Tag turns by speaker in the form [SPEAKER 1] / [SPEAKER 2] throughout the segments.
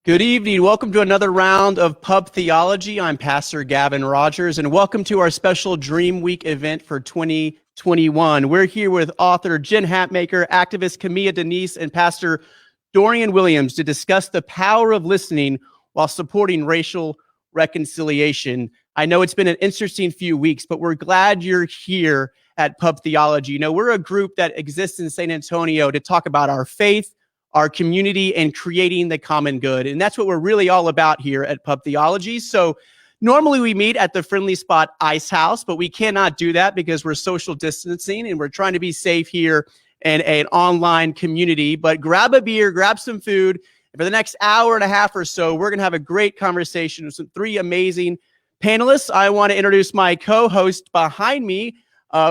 [SPEAKER 1] Good evening. Welcome to another round of Pub Theology. I'm Pastor Gavin Rogers, and welcome to our special DreamWeek event for 2021. We're here with author Jen Hatmaker, activist Kimiya Denise, and Pastor Dorian Williams to discuss the power of listening while supporting racial reconciliation. I know it's been an interesting few weeks, but we're glad you're here at Pub Theology. You know, we're a group that exists in San Antonio to talk about our faith, our community, and creating the common good. And that's what we're really all about here at Pub Theology. So normally we meet at the Friendly Spot Ice House, but we cannot do that because we're social distancing and we're trying to be safe here in an online community. But grab a beer, grab some food. And for the next hour and a half or so, we're going to have a great conversation with some three amazing panelists. I want to introduce my co-host behind me.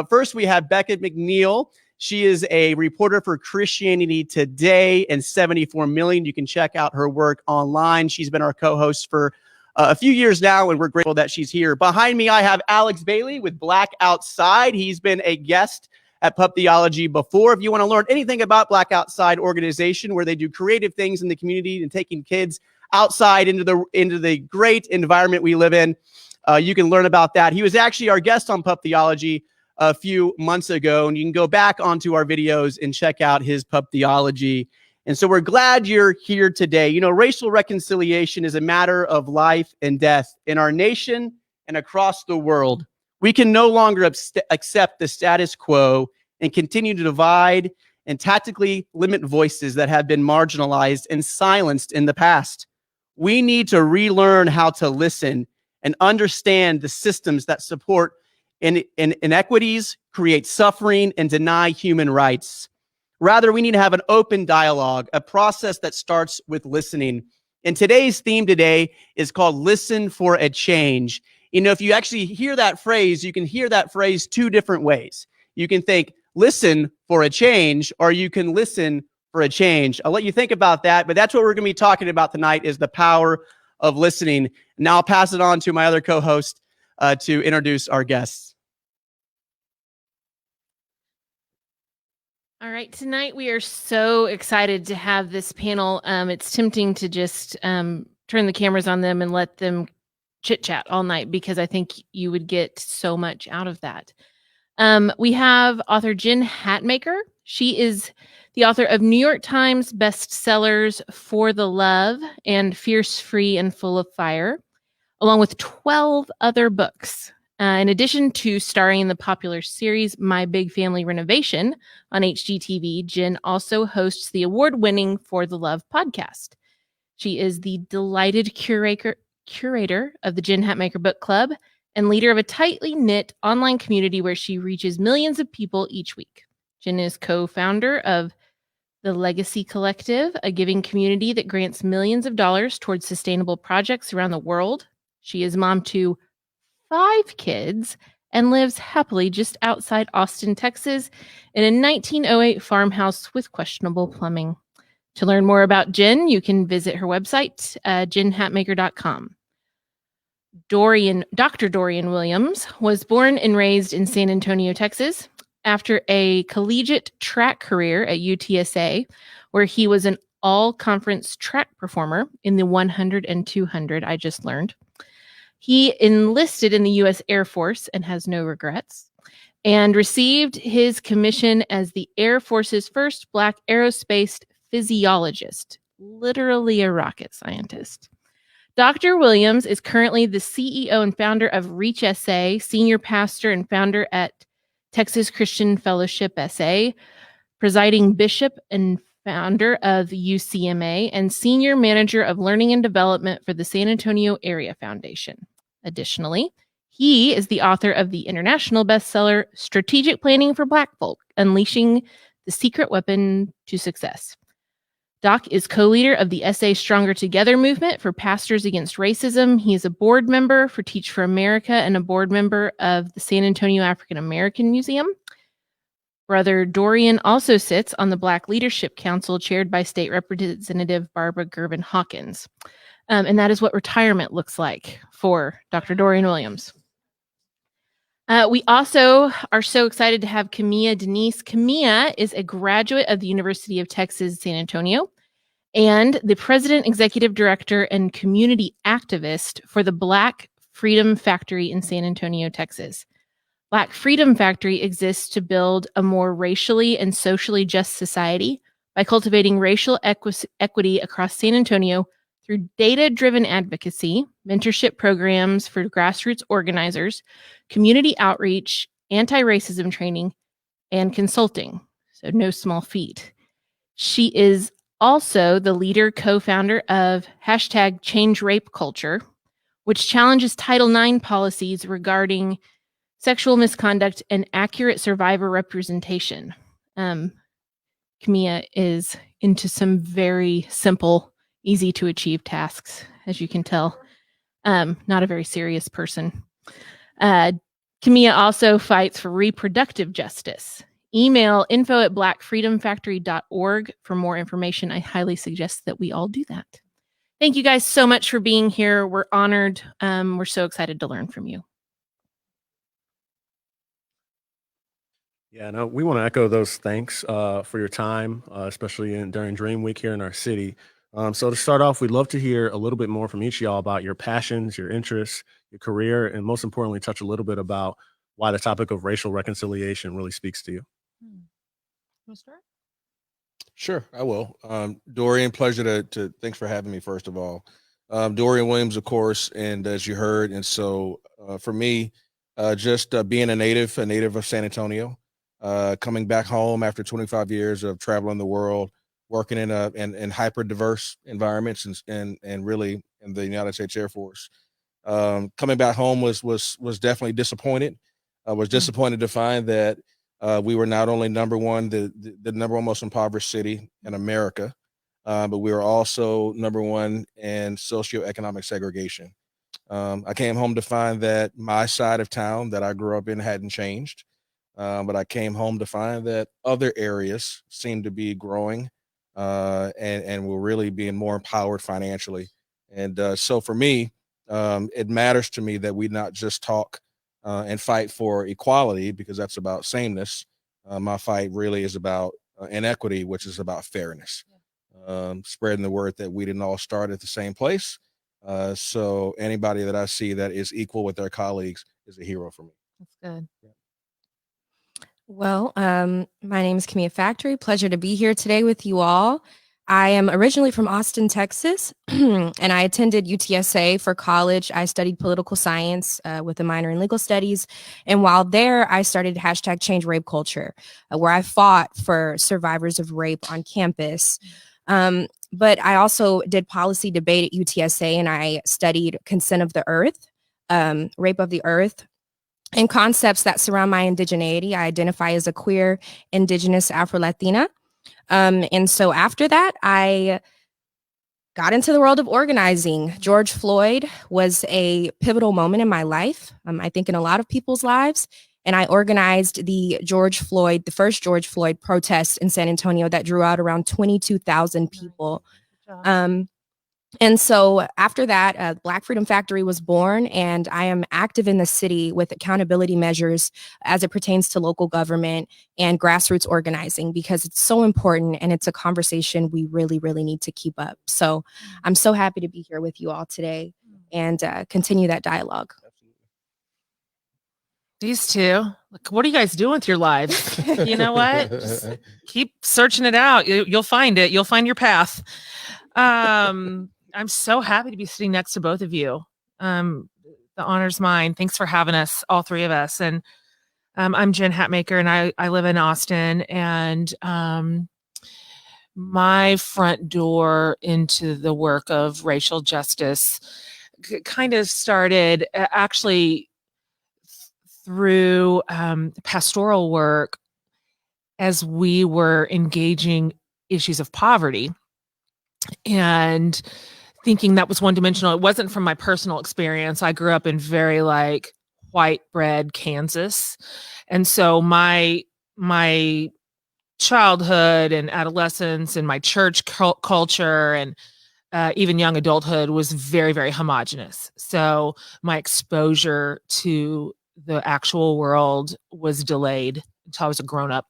[SPEAKER 1] First, we have Bekah McNeell. She is a reporter for Christianity Today and 74 Million. You can check out her work online. She's been our co-host for a few years now, and we're grateful that she's here. Behind me, I have Alex Bailey with Black Outside. He's been a guest at Pub Theology before. If you want to learn anything about Black Outside organization, where they do creative things in the community and taking kids outside into the great environment we live in, you can learn about that. He was actually our guest on Pub Theology a few months ago, and you can go back onto our videos and check out his Pub Theology. And so we're glad you're here today. You know, racial reconciliation is a matter of life and death in our nation and across the world. We can no longer accept the status quo and continue to divide and tactically limit voices that have been marginalized and silenced in the past. We need to relearn how to listen and understand the systems that support inequities, create suffering, and deny human rights. Rather, we need to have an open dialogue, a process that starts with listening. And today's theme today is called Listen for a Change. You know, if you actually hear that phrase, you can hear that phrase two different ways. You can think, listen for a change, or you can listen for a change. I'll let you think about that, but that's what we're going to be talking about tonight is the power of listening. Now I'll pass it on to my other co-host to introduce our guests.
[SPEAKER 2] All right, tonight we are so excited to have this panel. It's tempting to just turn the cameras on them and let them chit-chat all night because I think you would get so much out of that. We have author Jen Hatmaker. She is the author of New York Times bestsellers For the Love and Fierce, Free, and Full of Fire, along with 12 other books. In addition to starring in the popular series My Big Family Renovation on HGTV, Jen also hosts the award-winning For the Love podcast. She is the delighted curator of the Jen Hatmaker Book Club and leader of a tightly knit online community where she reaches millions of people each week. Jen is co-founder of the Legacy Collective, a giving community that grants millions of dollars towards sustainable projects around the world. She is mom to 5 kids and lives happily just outside Austin, Texas, in a 1908 farmhouse with questionable plumbing. To learn more about Jen, you can visit her website, jenhatmaker.com. Dr. Dorian Williams was born and raised in San Antonio, Texas. After a collegiate track career at UTSA, where he was an all-conference track performer in the 100 and 200, I just learned. He enlisted in the U.S. Air Force and has no regrets, and received his commission as the Air Force's first Black aerospace physiologist, literally a rocket scientist. Dr. Williams is currently the CEO and founder of Reach SA, senior pastor and founder at Texas Christian Fellowship SA, presiding bishop and founder of UCMA, and senior manager of learning and development for the San Antonio Area Foundation. Additionally, he is the author of the international bestseller, Strategic Planning for Black Folk, Unleashing the Secret Weapon to Success. Doc is co-leader of the SA Stronger Together movement for Pastors Against Racism. He is a board member for Teach for America and a board member of the San Antonio African American Museum. Brother Dorian also sits on the Black Leadership Council chaired by State Representative Barbara Gervin Hawkins. And that is what retirement looks like for Dr. Dorian Williams. We also are so excited to have Kimiya Denise. Kimiya is a graduate of the University of Texas, San Antonio, and the president, executive director, and community activist for the Black Freedom Factory in San Antonio, Texas. Black Freedom Factory exists to build a more racially and socially just society by cultivating racial equity across San Antonio through data-driven advocacy, mentorship programs for grassroots organizers, community outreach, anti-racism training, and consulting. So no small feat. She is also the leader, co-founder of #ChangeRapeCulture, which challenges Title IX policies regarding sexual misconduct and accurate survivor representation. Kimiya is into some very simple, easy to achieve tasks, as you can tell. Not a very serious person. Kimiya also fights for reproductive justice. Email info@blackfreedomfactory.org for more information. I highly suggest that we all do that. Thank you guys so much for being here. We're honored. We're so excited to learn from you.
[SPEAKER 3] Yeah, no, we want to echo those thanks for your time, especially during DreamWeek here in our city. So to start off, we'd love to hear a little bit more from each of y'all about your passions, your interests, your career, and most importantly, touch a little bit about why the topic of racial reconciliation really speaks to you.
[SPEAKER 2] Want to start?
[SPEAKER 4] Sure, I will. Dorian, pleasure to thanks for having me, first of all. Dorian Williams, of course, and as you heard, and so for me, just being a native of San Antonio, coming back home after 25 years of traveling the world, working in hyper diverse environments and really in the United States Air Force. Coming back home was definitely disappointed. I was disappointed to find that we were not only number one, the number one most impoverished city in America, but we were also number one in socioeconomic segregation. I came home to find that my side of town that I grew up in hadn't changed. But I came home to find that other areas seemed to be growing and were really being more empowered financially. And so for me, it matters to me that we not just talk and fight for equality, because that's about sameness. My fight really is about inequity, which is about fairness. Spreading the word that we didn't all start at the same place. So anybody that I see that is equal with their colleagues is a hero for me.
[SPEAKER 2] That's good.
[SPEAKER 4] Yeah.
[SPEAKER 5] Well, my name is Kimiya Factory. Pleasure to be here today with you all. I am originally from Austin, Texas, and I attended UTSA for college. I studied political science with a minor in legal studies. And while there, I started #ChangeRapeCulture, where I fought for survivors of rape on campus. But I also did policy debate at UTSA, and I studied consent of the earth, rape of the earth, and concepts that surround my indigeneity. I identify as a queer, indigenous, Afro-Latina. And so after that, I got into the world of organizing. George Floyd was a pivotal moment in my life, I think in a lot of people's lives. And I organized the first George Floyd protest in San Antonio that drew out around 22,000 people. And so after that, Black Freedom Factory was born, and I am active in the city with accountability measures as it pertains to local government and grassroots organizing, because it's so important and it's a conversation we really, really need to keep up. So I'm so happy to be here with you all today and continue that dialogue.
[SPEAKER 6] These two, what are you guys doing with your lives? You know what? Just keep searching it out. You'll find it. You'll find your path. I'm so happy to be sitting next to both of you. The honor's mine. Thanks for having us, all three of us. And I'm Jen Hatmaker, and I live in Austin. And my front door into the work of racial justice kind of started actually through pastoral work as we were engaging issues of poverty and thinking that was one-dimensional. It wasn't from my personal experience. I grew up in very white bread Kansas. And so my childhood and adolescence and my church culture and even young adulthood was very, very homogenous. So my exposure to the actual world was delayed until I was a grown-up.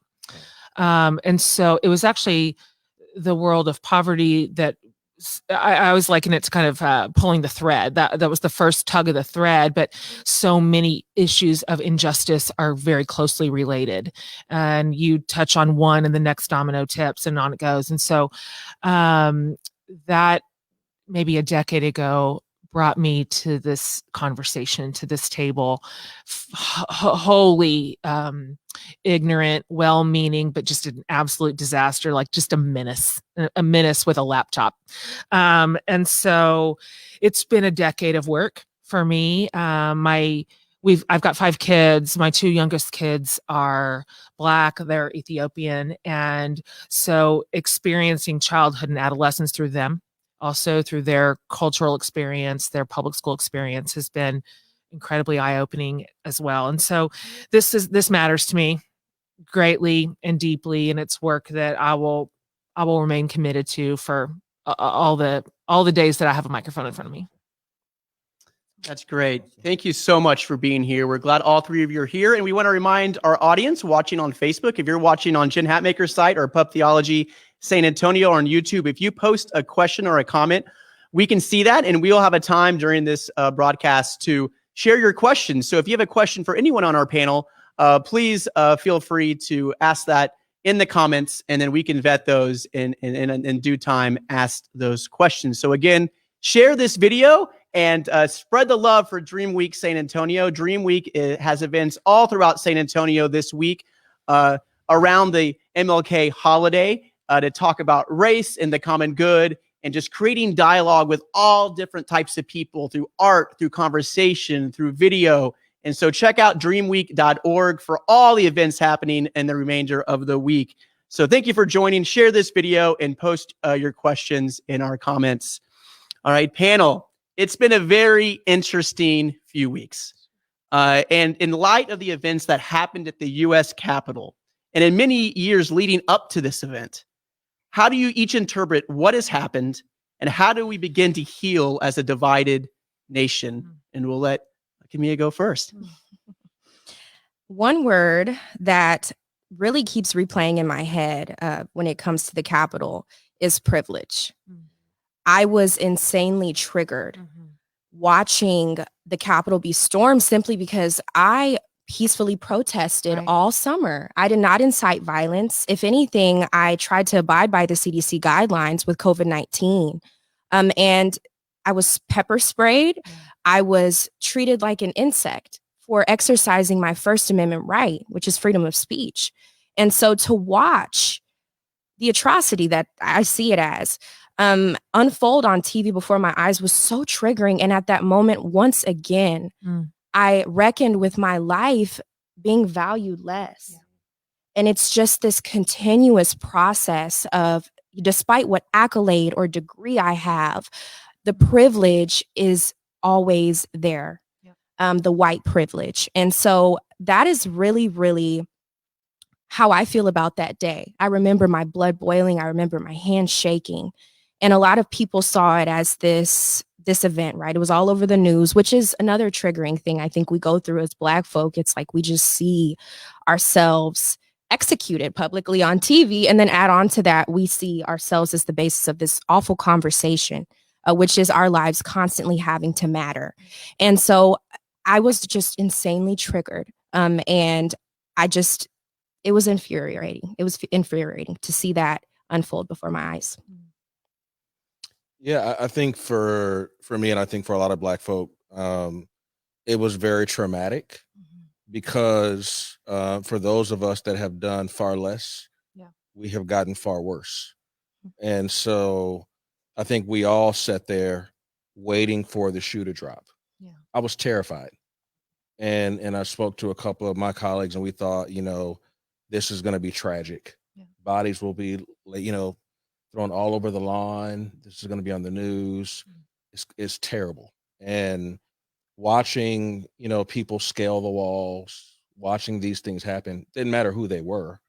[SPEAKER 6] And so it was actually the world of poverty that I always liken it to kind of pulling the thread. That was the first tug of the thread, but so many issues of injustice are very closely related. And you touch on one and the next domino tips and on it goes. And so that maybe a decade ago brought me to this conversation, to this table, wholly ignorant, well-meaning, but just an absolute disaster, like just a menace with a laptop. And so it's been a decade of work for me. I've got 5 kids. My 2 youngest kids are Black, they're Ethiopian. And so experiencing childhood and adolescence through them, also through their cultural experience, their public school experience, has been incredibly eye-opening as well. And so this matters to me greatly and deeply, and it's work that I will remain committed to for all the days that I have a microphone in front of me.
[SPEAKER 1] That's great. Thank you so much for being here. We're glad all 3 of you are here. And we want to remind our audience watching on Facebook, if you're watching on Jen Hatmaker's site or Pub Theology San Antonio or on YouTube, if you post a question or a comment, we can see that. And we'll have a time during this broadcast to share your questions. So if you have a question for anyone on our panel, please feel free to ask that in the comments, and then we can vet those in due time, ask those questions. So again, share this video and spread the love for DreamWeek San Antonio. DreamWeek has events all throughout San Antonio this week around the MLK holiday to talk about race and the common good and just creating dialogue with all different types of people through art, through conversation, through video. And so check out dreamweek.org for all the events happening in the remainder of the week. So thank you for joining. Share this video and post your questions in our comments. All right, panel. It's been a very interesting few weeks. And in light of the events that happened at the U.S. Capitol, and in many years leading up to this event, how do you each interpret what has happened, and how do we begin to heal as a divided nation? And we'll let Kimiya go first.
[SPEAKER 5] One word that really keeps replaying in my head when it comes to the Capitol is privilege. I was insanely triggered watching the Capitol be stormed simply because I peacefully protested all summer. I did not incite violence. If anything, I tried to abide by the CDC guidelines with COVID-19. And I was pepper sprayed. I was treated like an insect for exercising my First Amendment right, which is freedom of speech. And so to watch the atrocity that I see it as unfold on TV before my eyes was so triggering. And at that moment, once again, I reckoned with my life being valued less. And it's just this continuous process of, despite what accolade or degree I have, the privilege is always there, the white privilege. And so that is really, really how I feel about that day. I remember my blood boiling. I remember my hands shaking. And a lot of people saw it as this event, right? It was all over the news, which is another triggering thing I think we go through as Black folk. It's like we just see ourselves executed publicly on TV. And then add on to that, we see ourselves as the basis of this awful conversation, which is our lives constantly having to matter. And so I was just insanely triggered. And it was infuriating. It was infuriating to see that unfold before my eyes.
[SPEAKER 4] Yeah, I think for me, and I think for a lot of Black folk, it was very traumatic because for those of us that have done far less, we have gotten far worse. And so I think we all sat there waiting for the shoe to drop. I was terrified. And I spoke to a couple of my colleagues, and we thought, this is going to be tragic. Bodies will be, thrown all over the lawn. This is going to be on the news. It's terrible. And watching, people scale the walls, watching these things happen, didn't matter who they were.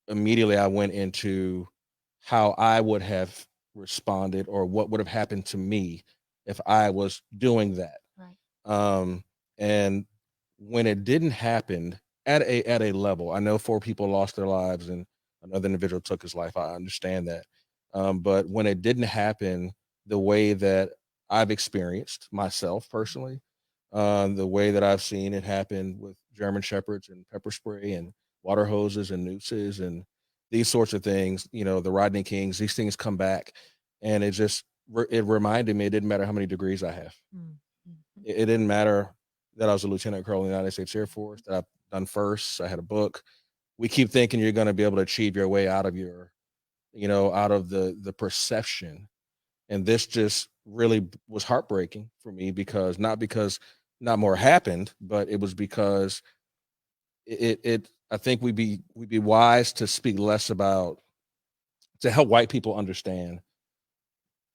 [SPEAKER 4] Immediately I went into how I would have responded or what would have happened to me if I was doing that. And when it didn't happen at a level, I know 4 people lost their lives and another individual took his life. I understand that. But when it didn't happen the way that I've experienced myself personally, the way that I've seen it happen with German Shepherds and pepper spray and water hoses and nooses and these sorts of things, the Rodney Kings, these things come back. And it reminded me, it didn't matter how many degrees I have. It didn't matter that I was a lieutenant colonel in the United States Air Force, that I've done first, I had a book. We keep thinking you're going to be able to achieve your way out of out of the perception. And this just really was heartbreaking for me because not more happened, but it was because I think we'd be wise to speak less about, to help white people understand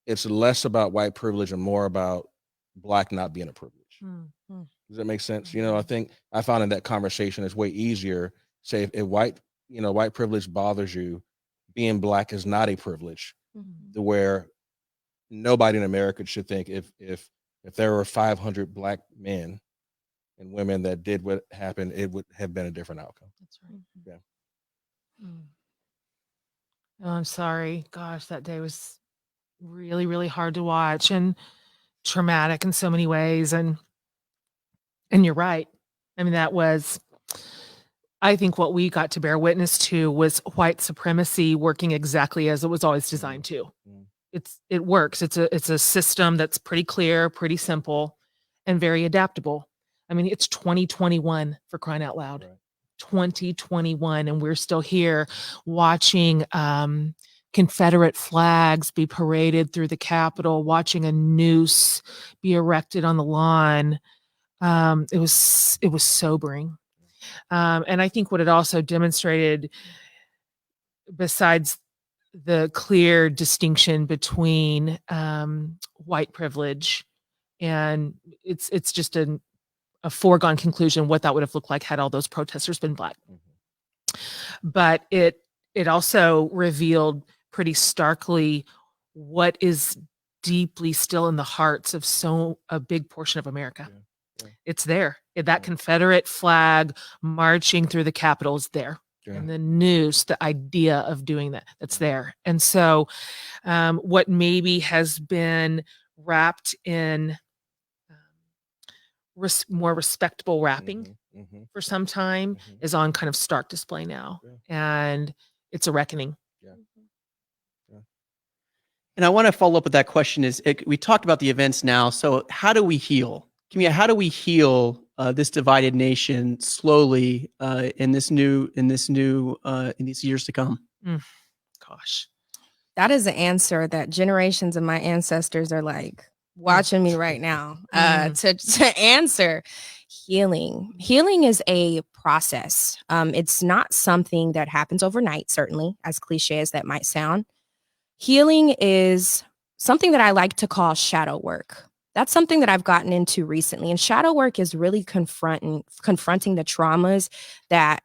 [SPEAKER 4] it's less about white privilege and more about Black not being a privilege. Does that make sense? I think I found in that conversation it's way easier. Say if white privilege bothers you, being Black is not a privilege. To where nobody in America should think if there were 500 Black men and women that did what happened, it would have been a different outcome.
[SPEAKER 6] That's right.
[SPEAKER 4] Yeah.
[SPEAKER 6] Oh, I'm sorry. Gosh, that day was really, really hard to watch and traumatic in so many ways. And you're right. I mean, I think what we got to bear witness to was white supremacy working exactly as it was always designed to. It works. It's a system that's pretty clear, pretty simple, and very adaptable. I mean, it's 2021 for crying out loud.
[SPEAKER 4] Right.
[SPEAKER 6] 2021, and we're still here watching Confederate flags be paraded through the Capitol, watching a noose be erected on the lawn. It was sobering. And I think what it also demonstrated, besides the clear distinction between white privilege, and it's just a foregone conclusion what that would have looked like had all those protesters been Black. But it also revealed pretty starkly what is deeply still in the hearts of a big portion of America. Yeah. It's there. That Confederate flag marching through the Capitol is there. Yeah. And the noose, the idea of doing that's there. And so what maybe has been wrapped in more respectable wrapping for some time is on kind of stark display now. Yeah. And it's a reckoning.
[SPEAKER 4] Yeah.
[SPEAKER 1] And I want to follow up with that question we talked about the events now. So how do we heal? Kimiya, how do we heal this divided nation slowly in these years to come?
[SPEAKER 6] Gosh.
[SPEAKER 5] That is an answer that generations of my ancestors are like watching me right now to answer. Healing is a process. It's not something that happens overnight, certainly, as cliche as that might sound. Healing is something that I like to call shadow work. That's something that I've gotten into recently. And shadow work is really confronting the traumas that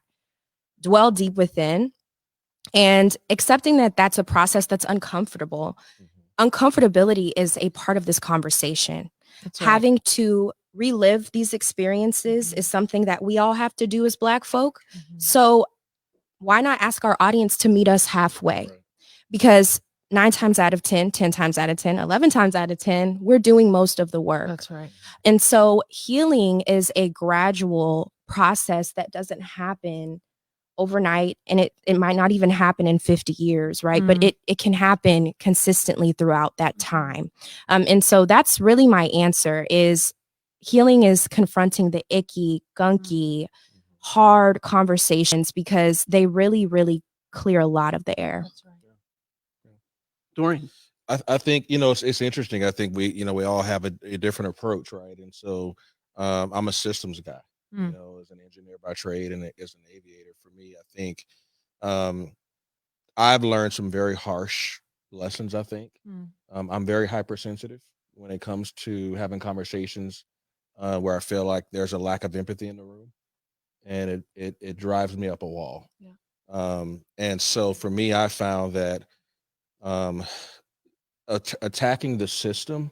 [SPEAKER 5] dwell deep within and accepting that that's a process that's uncomfortable. Uncomfortability is a part of this conversation. That's right. Having to relive these experiences is something that we all have to do as Black folk. So why not ask our audience to meet us halfway? Right. Because 9 times out of 10, 10 times out of 10, 11 times out of 10, we're doing most of the work.
[SPEAKER 6] That's right.
[SPEAKER 5] And so healing is a gradual process that doesn't happen overnight, and it might not even happen in 50 years, right? But it can happen consistently throughout that time. And so that's really my answer is healing is confronting the icky, gunky, hard conversations because they really, really clear a lot of the air.
[SPEAKER 6] That's right.
[SPEAKER 1] Dorian.
[SPEAKER 4] I think, it's interesting. I think we all have a different approach, right? And so I'm a systems guy. As an engineer by trade and as an aviator. For me, I think I've learned some very harsh lessons, I think. I'm very hypersensitive when it comes to having conversations where I feel like there's a lack of empathy in the room, and it drives me up a wall. Yeah. And so for me, I found that attacking the system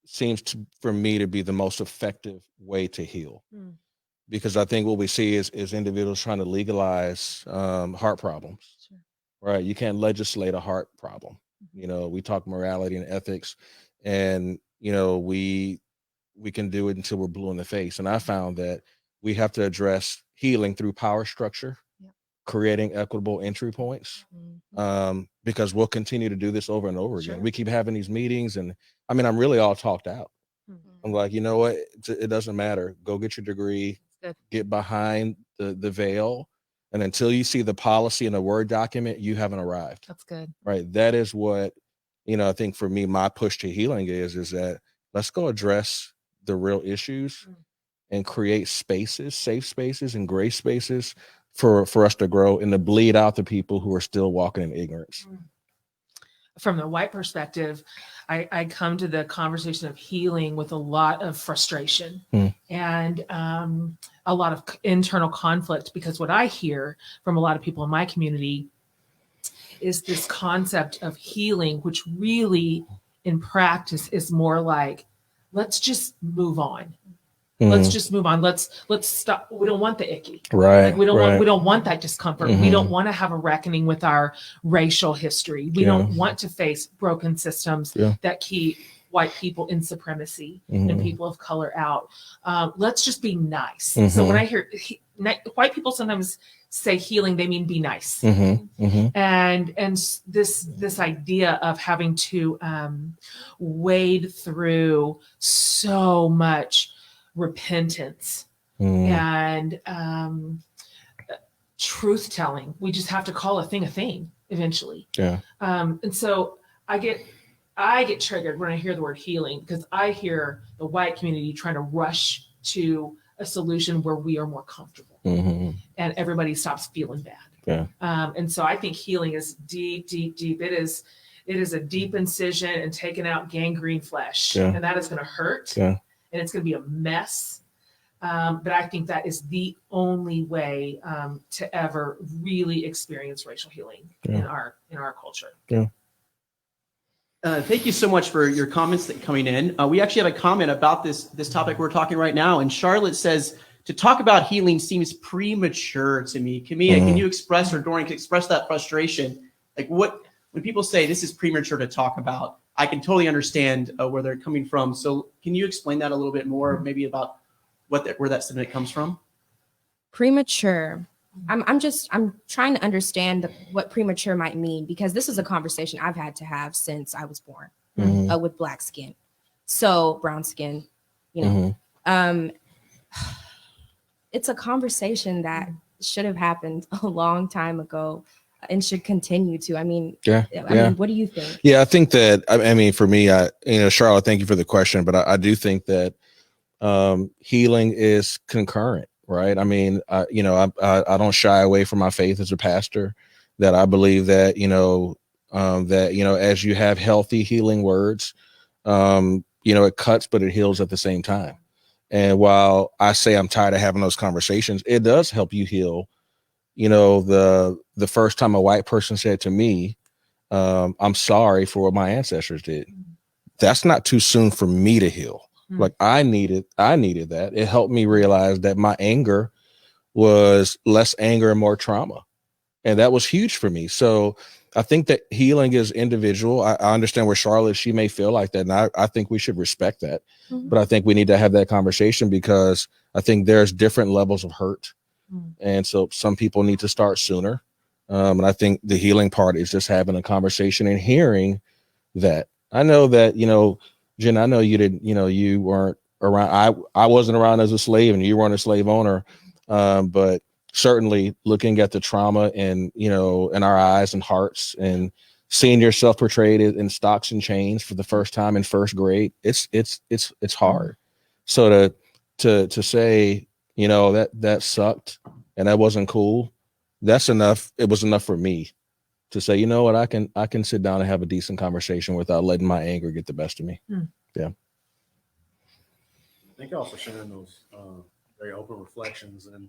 [SPEAKER 4] seems for me to be the most effective way to heal. because I think what we see is individuals trying to legalize heart problems.
[SPEAKER 6] Sure.
[SPEAKER 4] Right? You can't legislate a heart problem. You know, we talk morality and ethics, and you know, we can do it until we're blue in the face. And I found that we have to address healing through power structure, creating equitable entry points, because we'll continue to do this over and over again. We keep having these meetings, and I mean, I'm really all talked out. I'm like, you know what? It doesn't matter. Go get your degree, get behind the veil. And until you see the policy in a Word document, you haven't arrived.
[SPEAKER 6] That's good.
[SPEAKER 4] Right. That is what, you know, I think for me, my push to healing is that let's go address the real issues and create spaces, safe spaces and gray spaces for us to grow and to bleed out the people who are still walking in ignorance.
[SPEAKER 6] From the white perspective, I come to the conversation of healing with a lot of frustration and a lot of internal conflict, because what I hear from a lot of people in my community is this concept of healing, which really in practice is more like, let's just move on. Let's just move on. Let's stop. We don't want the icky.
[SPEAKER 4] Right.
[SPEAKER 6] Like we don't want that discomfort. We don't want to have a reckoning with our racial history. We don't want to face broken systems that keep white people in supremacy and people of color out. Let's just be nice. So when I hear white people sometimes say healing, they mean be nice. And this idea of having to wade through so much repentance and truth telling. We just have to call a thing eventually. And so I get triggered when I hear the word healing, because I hear the white community trying to rush to a solution where we are more comfortable and everybody stops feeling bad. And so I think healing is deep. It is a deep incision and taking out gangrene flesh, and that is going to hurt. And it's going to be a mess. But I think that is the only way to ever really experience racial healing in our culture.
[SPEAKER 1] Thank you so much for your comments that coming in. We actually have a comment about this topic we're talking right now. And Charlotte says, to talk about healing seems premature to me. Kimiya, can you express, or Dorian can express that frustration? Like when people say this is premature to talk about, I can totally understand where they're coming from. So can you explain that a little bit more, maybe about where that sentiment comes from?
[SPEAKER 5] Premature. I'm trying to understand what premature might mean, because this is a conversation I've had to have since I was born with black skin. So brown skin, you know, it's a conversation that should have happened a long time ago and should continue to. I mean, I mean, what do you think?
[SPEAKER 4] Yeah, I think that, I mean, for me, Charlotte, thank you for the question, but I do think that healing is concurrent, right? I mean, I don't shy away from my faith as a pastor, that I believe that, as you have healthy healing words, it cuts, but it heals at the same time. And while I say I'm tired of having those conversations, it does help you heal. The first time a white person said to me, I'm sorry for what my ancestors did. That's not too soon for me to heal. Like I needed that. It helped me realize that my anger was less anger and more trauma. And that was huge for me. So I think that healing is individual. I understand where Charlotte, she may feel like that. And I think we should respect that. But I think we need to have that conversation, because I think there's different levels of hurt. And so some people need to start sooner. And I think the healing part is just having a conversation and hearing that. I know that, Jen, I know you didn't, you weren't around. I wasn't around as a slave, and you weren't a slave owner. But certainly looking at the trauma in our eyes and hearts, and seeing yourself portrayed in stocks and chains for the first time in first grade, it's hard. So to say, that sucked and that wasn't cool, that's enough. It was enough for me to say, you know what, I can sit down and have a decent conversation without letting my anger get the best of me. Yeah.
[SPEAKER 3] Thank you all for sharing those very open reflections. And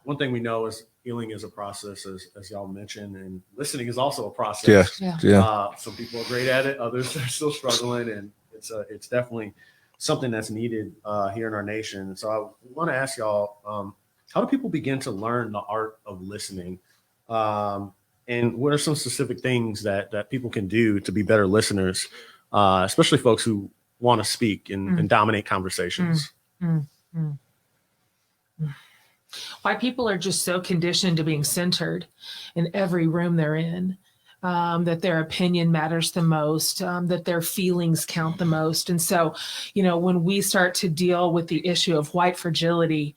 [SPEAKER 3] one thing we know is healing is a process, as y'all mentioned, and listening is also a process.
[SPEAKER 4] Yeah.
[SPEAKER 3] Some people are great at it, others are still struggling, and it's definitely something that's needed here in our nation. So I want to ask y'all, how do people begin to learn the art of listening? And what are some specific things that people can do to be better listeners, especially folks who want to speak and dominate conversations?
[SPEAKER 6] Why people are just so conditioned to being centered in every room they're in, that their opinion matters the most, that their feelings count the most. And so, when we start to deal with the issue of white fragility,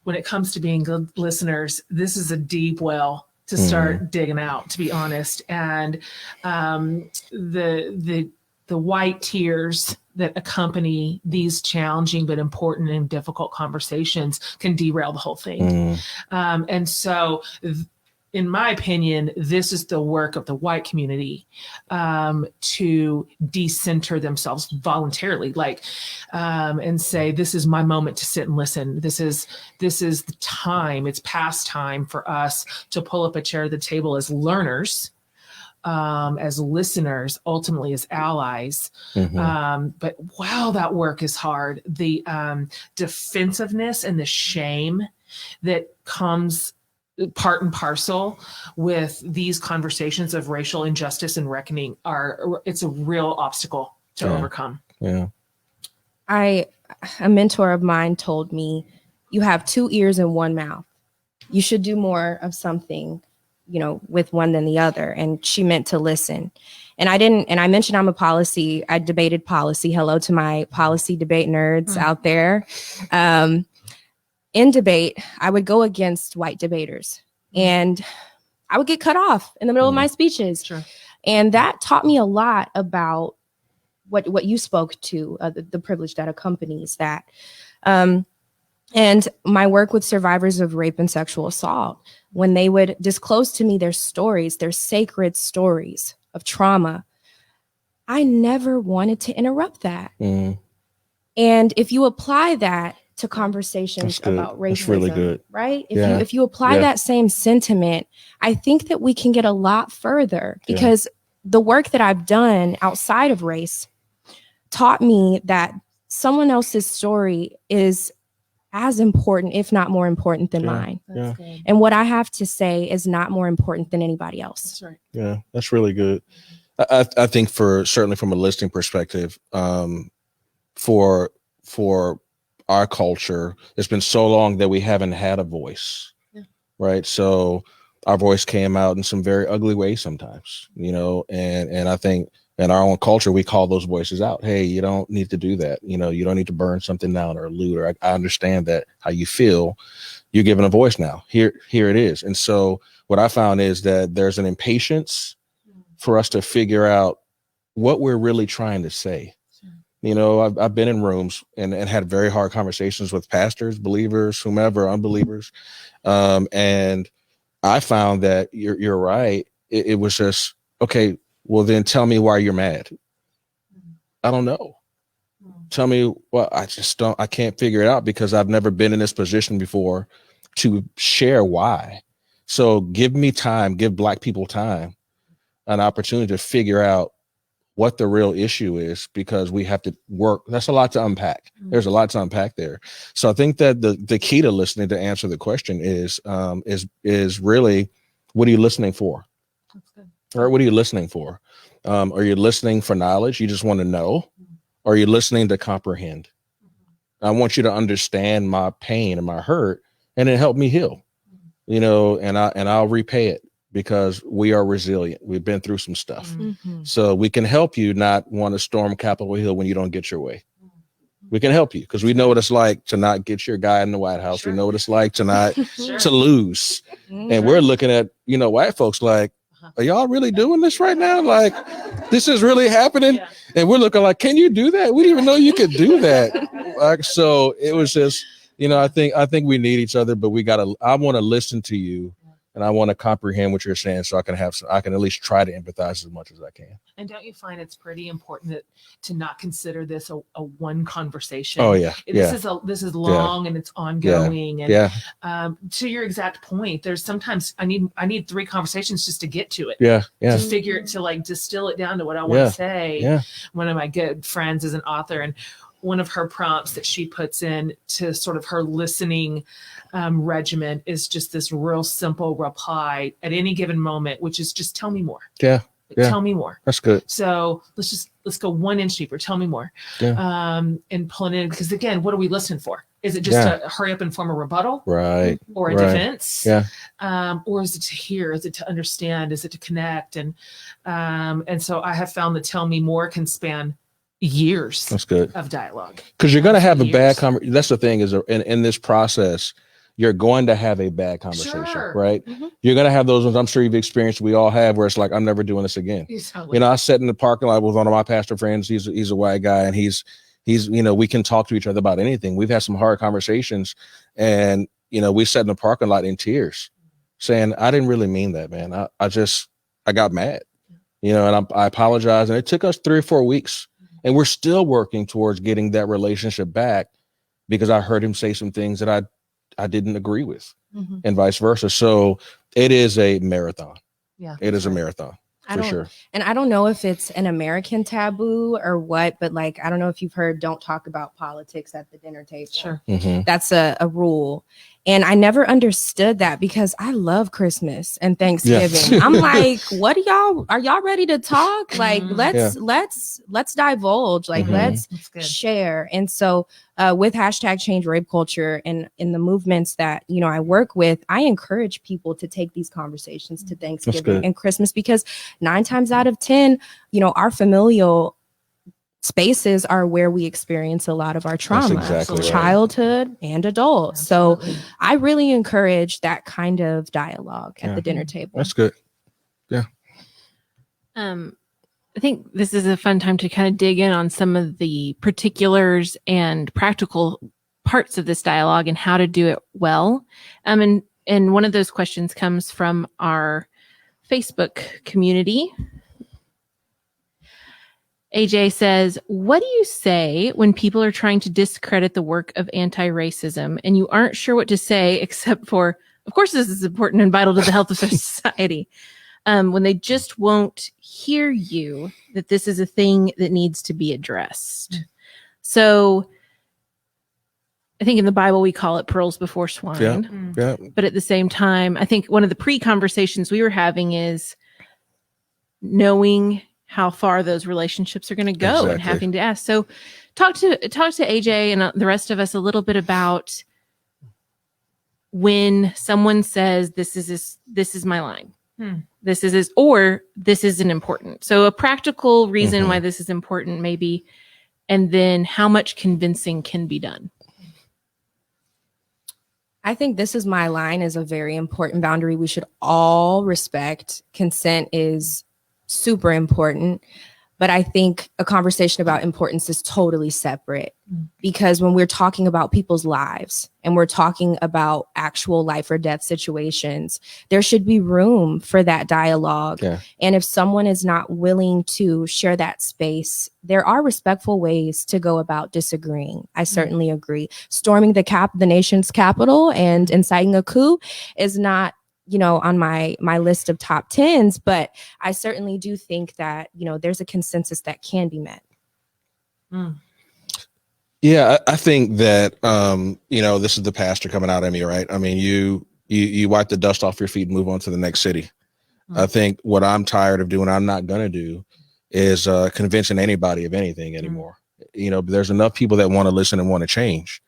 [SPEAKER 6] when it comes to being good listeners, this is a deep well to start digging out, to be honest. And the white tears that accompany these challenging but important and difficult conversations can derail the whole thing. And so, in my opinion, this is the work of the white community to decenter themselves voluntarily, and say, this is my moment to sit and listen. This is the time. It's past time for us to pull up a chair at the table as learners, as listeners, ultimately as allies. But wow, that work is hard. The defensiveness and the shame that comes part and parcel with these conversations of racial injustice and reckoning it's a real obstacle to overcome.
[SPEAKER 5] A mentor of mine told me, you have 2 ears and 1 mouth. You should do more of something, with one than the other. And she meant to listen. And I mentioned I debated policy. Hello to my policy debate nerds out there. In debate, I would go against white debaters and I would get cut off in the middle of my speeches.
[SPEAKER 6] Sure.
[SPEAKER 5] And that taught me a lot about what you spoke to, the privilege that accompanies that. And my work with survivors of rape and sexual assault, when they would disclose to me their stories, their sacred stories of trauma, I never wanted to interrupt that. And if you apply that to conversations about racism,
[SPEAKER 4] that's really good.
[SPEAKER 5] Right? If you apply that same sentiment, I think that we can get a lot further, because the work that I've done outside of race taught me that someone else's story is as important, if not more important than mine.
[SPEAKER 6] That's good.
[SPEAKER 5] And what I have to say is not more important than anybody else.
[SPEAKER 6] That's right.
[SPEAKER 4] Yeah, that's really good. I think certainly from a listening perspective, for our culture, it's been so long that we haven't had a voice, right? So our voice came out in some very ugly ways sometimes, and I think in our own culture, we call those voices out. Hey, you don't need to do that. You don't need to burn something down or loot, or I understand that how you feel. You're given a voice now. Here it is. And so what I found is that there's an impatience for us to figure out what we're really trying to say. I've been in rooms and had very hard conversations with pastors, believers, whomever, unbelievers. And I found that you're right. It was just, okay, well, then tell me why you're mad. I don't know. Tell me, well, I can't figure it out because I've never been in this position before to share why. So give me time, give Black people time, an opportunity to figure out what the real issue is, because we have to work. That's a lot to unpack. There's a lot to unpack there. So I think that the key to listening, to answer the question, is really, what are you listening for?
[SPEAKER 6] That's good.
[SPEAKER 4] Or what are you listening for? Are you listening for knowledge? You just want to know? Or are you listening to comprehend? I want you to understand my pain and my hurt, and it helped me heal, and I'll repay it, because we are resilient. We've been through some stuff. So we can help you not want to storm Capitol Hill when you don't get your way. We can help you, because we know what it's like to not get your guy in the White House. We know what it's like to not to lose. And we're looking at, white folks like, are y'all really doing this right now? Like, this is really happening? And we're looking like, can you do that? We didn't even know you could do that. So it was just, I think we need each other, but I want to listen to you, and I want to comprehend what you're saying, so I can at least try to empathize as much as I can.
[SPEAKER 6] And don't you find it's pretty important to not consider this a one conversation?
[SPEAKER 4] Oh yeah.
[SPEAKER 6] This is long and it's ongoing. And to your exact point, there's sometimes I need 3 conversations just to get to it. To figure it, to distill it down to what I want to say. One of my good friends is an author, and one of her prompts that she puts in to sort of her listening regimen is just this real simple reply at any given moment, which is just tell me more.
[SPEAKER 4] Yeah. Yeah.
[SPEAKER 6] Tell me more.
[SPEAKER 4] That's good.
[SPEAKER 6] So let's go 1 inch deeper. Tell me more.
[SPEAKER 4] Yeah.
[SPEAKER 6] And pulling in, because again, what are we listening for? Is it just to hurry up and form a rebuttal?
[SPEAKER 4] Right.
[SPEAKER 6] Or a defense?
[SPEAKER 4] Yeah.
[SPEAKER 6] Or is it to hear? Is it to understand? Is it to connect? And so I have found that tell me more can span years
[SPEAKER 4] That's good.
[SPEAKER 6] of dialogue.
[SPEAKER 4] Because you're going to have a bad
[SPEAKER 6] Years.
[SPEAKER 4] conversation. That's the thing is in this process, you're going to have a bad conversation,
[SPEAKER 6] Sure.
[SPEAKER 4] right?
[SPEAKER 5] Mhm.
[SPEAKER 4] You're going to have those ones I'm sure you've experienced, we all have, where it's like, I'm never doing this again. You know, I sat in the parking lot with one of my pastor friends. He's a white guy, and he's, you know, we can talk to each other about anything. We've had some hard conversations, and, you know, we sat in the parking lot in tears saying, I didn't really mean that, man. I got mad, you know, and I apologize. And it took us 3 or 4 weeks, and we're still working towards getting that relationship back because I heard him say some things that I didn't agree with,
[SPEAKER 5] Mhm.
[SPEAKER 4] and vice versa. So it is a marathon.
[SPEAKER 6] Yeah.
[SPEAKER 4] It is a marathon for sure.
[SPEAKER 5] And I don't know if it's an American taboo or what, but like, I don't know if you've heard, don't talk about politics at the dinner table.
[SPEAKER 6] Sure.
[SPEAKER 4] Mhm.
[SPEAKER 5] That's a rule. And I never understood that because I love Christmas and Thanksgiving. I'm like, are y'all ready to talk? Like, let's divulge, like,
[SPEAKER 4] Mhm.
[SPEAKER 5] let's
[SPEAKER 6] That's good.
[SPEAKER 5] share. And so with hashtag change rape culture and in the movements that, you know, I work with, I encourage people to take these conversations to Thanksgiving
[SPEAKER 4] good.
[SPEAKER 5] and Christmas, because 9 times out of 10, you know, our familial spaces are where we experience a lot of our trauma,
[SPEAKER 4] exactly right.
[SPEAKER 5] childhood and adult. So
[SPEAKER 6] Absolutely.
[SPEAKER 5] I really encourage that kind of dialogue at
[SPEAKER 4] Yeah.
[SPEAKER 5] the dinner table.
[SPEAKER 4] That's good.
[SPEAKER 2] I think this is a fun time to kind of dig in on some of the particulars and practical parts of this dialogue and how to do it well. And one of those questions comes from our Facebook community. AJ says, what do you say when people are trying to discredit the work of anti-racism and you aren't sure what to say except for, of course, this is important and vital to the health of society, when they just won't hear you that this is a thing that needs to be addressed? So I think in the Bible, we call it pearls before swine.
[SPEAKER 4] Yeah.
[SPEAKER 2] But at the same time, I think one of the pre-conversations we were having is knowing how far those relationships are going to go and
[SPEAKER 4] Exactly.
[SPEAKER 2] having to ask. So talk to AJ and the rest of us a little bit about when someone says, this is my line. This is or this isn't important. So a practical reason why this is important, maybe, and then how much convincing can be done.
[SPEAKER 5] I think this is my line is a very important boundary we should all respect. Consent is super important, but I think a conversation about importance is totally separate, because when we're talking about people's lives and we're talking about actual life or death situations, there should be room for that dialogue.
[SPEAKER 4] Yeah.
[SPEAKER 5] And if someone is not willing to share that space, there are respectful ways to go about disagreeing. I certainly agree. Storming the nation's capital and inciting a coup is not, you know, on my list of top 10s, but I certainly do think that, you know, there's a consensus that can be met.
[SPEAKER 4] Yeah, I think that you know, this is the pastor coming out at me, right? I mean, you wipe the dust off your feet and move on to the next city. I think what I'm tired of doing, I'm not gonna do, is convincing anybody of anything anymore. You know, there's enough people that want to listen and want to change,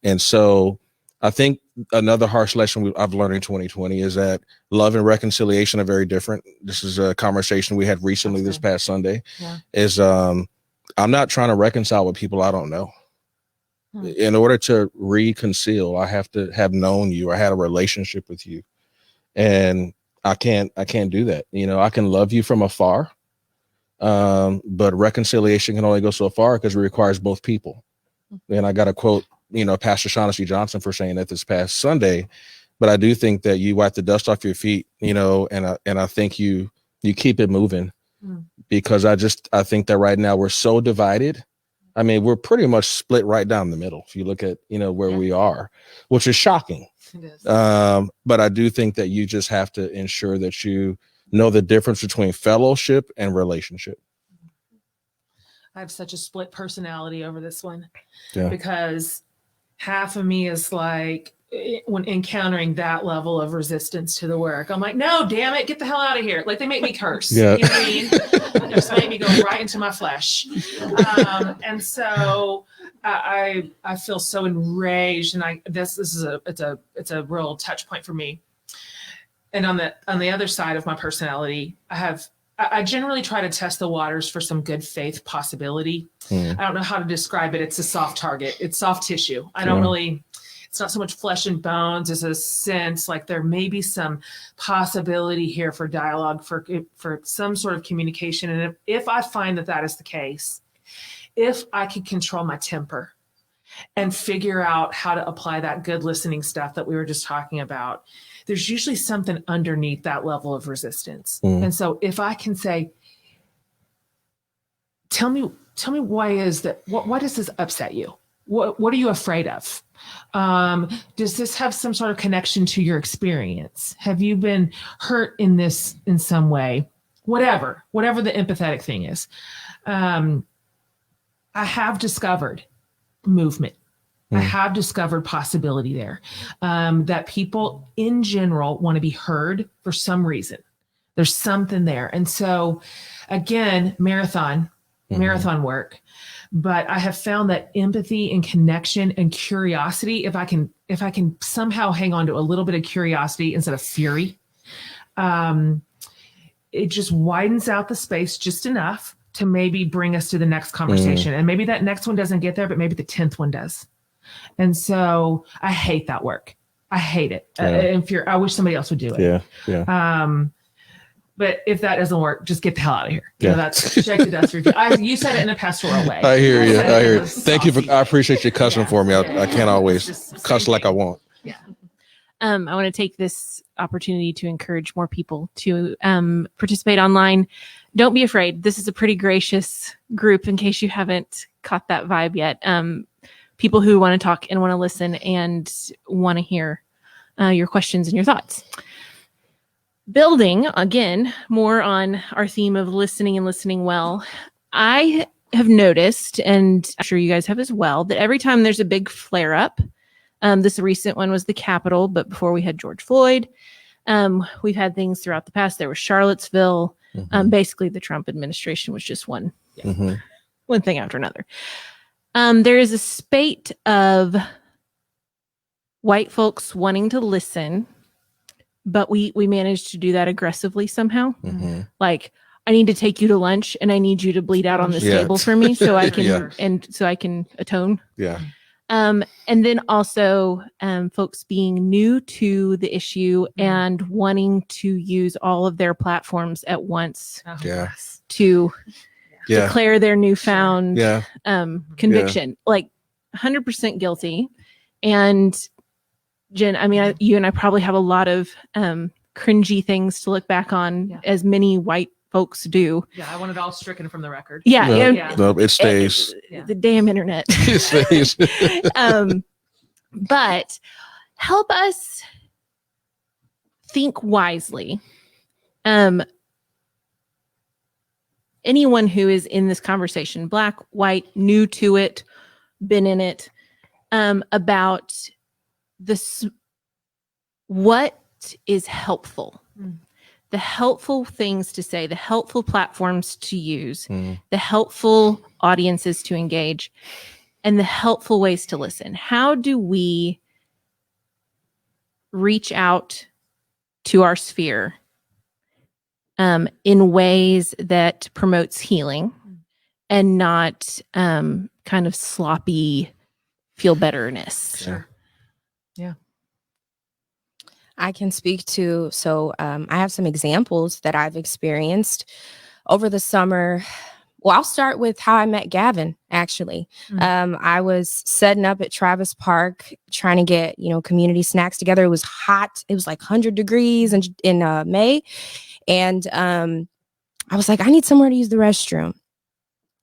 [SPEAKER 4] and so I think another harsh lesson I've learned in 2020 is that love and reconciliation are very different. This is a conversation we had recently this past Sunday. Is I'm not trying to reconcile with people I don't know. In order to reconcile, I have to have known you or had a relationship with you, and I can't do that. You know, I can love you from afar, but reconciliation can only go so far because it requires both people. And I got to quote, you know, Pastor Shaughnessy Johnson for saying that this past Sunday, but I do think that you wipe the dust off your feet, you know, and I think you keep it moving, because I think that right now we're so divided. I mean, we're pretty much split right down the middle. If you look at, you know, where we are, which is shocking.
[SPEAKER 6] It is.
[SPEAKER 4] But I do think that you just have to ensure that you know the difference between fellowship and relationship.
[SPEAKER 6] I have such a split personality over this one.
[SPEAKER 4] Yeah.
[SPEAKER 6] Because half of me is like, when encountering that level of resistance to the work, I'm like, no, damn it, get the hell out of here. Like they make me curse.
[SPEAKER 4] Yeah.
[SPEAKER 6] You know what I mean? They just make me go right into my flesh. And so I feel so enraged, and this is it's a real touch point for me. And on the other side of my personality, I generally try to test the waters for some good faith possibility. I don't know how to describe it. It's a soft target. It's soft tissue. It's not so much flesh and bones as a sense like there may be some possibility here for dialogue, for some sort of communication. And if I find that is the case, if I can control my temper and figure out how to apply that good listening stuff that we were just talking about, there's usually something underneath that level of resistance. And so if I can say, tell me why is that? Why does this upset you? What are you afraid of? Does this have some sort of connection to your experience? Have you been hurt in this in some way? Whatever the empathetic thing is. I have discovered movement. I have discovered possibility there, that people in general want to be heard for some reason. There's something there. And so again, marathon work. But I have found that empathy and connection and curiosity, if I can somehow hang on to a little bit of curiosity instead of fury, it just widens out the space just enough to maybe bring us to the next conversation. And maybe that next one doesn't get there, but maybe the 10th one does. And so I hate that work. I hate it. I wish somebody else would do it.
[SPEAKER 4] Yeah.
[SPEAKER 6] But if that doesn't work, just get the hell out of here. You know, that's shake the dust review. You said it in a pastoral way.
[SPEAKER 4] I hear you. Thank you
[SPEAKER 6] saucy.
[SPEAKER 4] I appreciate you cussing for me. I can't always cuss like I want.
[SPEAKER 2] Yeah. I want to take this opportunity to encourage more people to participate online. Don't be afraid. This is a pretty gracious group in case you haven't caught that vibe yet. People who want to talk and want to listen and want to hear your questions and your thoughts. Building, again, more on our theme of listening and listening well, I have noticed, and I'm sure you guys have as well, that every time there's a big flare-up, this recent one was the Capitol, but before we had George Floyd, we've had things throughout the past. There was Charlottesville. Basically, the Trump administration was just one thing after another. There is a spate of white folks wanting to listen, but we managed to do that aggressively somehow. Like, I need to take you to lunch and I need you to bleed out on this table for me so I can and so I can atone. And then also folks being new to the issue and wanting to use all of their platforms at once to declare their newfound conviction. Like 100% guilty. And Jen, I mean, you and I probably have a lot of cringy things to look back on, as many white folks do.
[SPEAKER 6] Yeah, I want it all stricken from the record.
[SPEAKER 4] No, it stays.
[SPEAKER 2] The damn internet.
[SPEAKER 4] It stays.
[SPEAKER 2] But help us think wisely. Anyone who is in this conversation, black, white, new to it, been in it, about this, what is helpful, the helpful things to say, the helpful platforms to use, the helpful audiences to engage, and the helpful ways to listen. How do we reach out to our sphere in ways that promotes healing and not kind of sloppy feel betterness?
[SPEAKER 6] Sure. Yeah.
[SPEAKER 5] I can speak to, I have some examples that I've experienced over the summer. Well, I'll start with how I met Gavin, actually. I was setting up at Travis Park, trying to get, community snacks together. It was hot. It was like 100 degrees in May. And I was like, I need somewhere to use the restroom.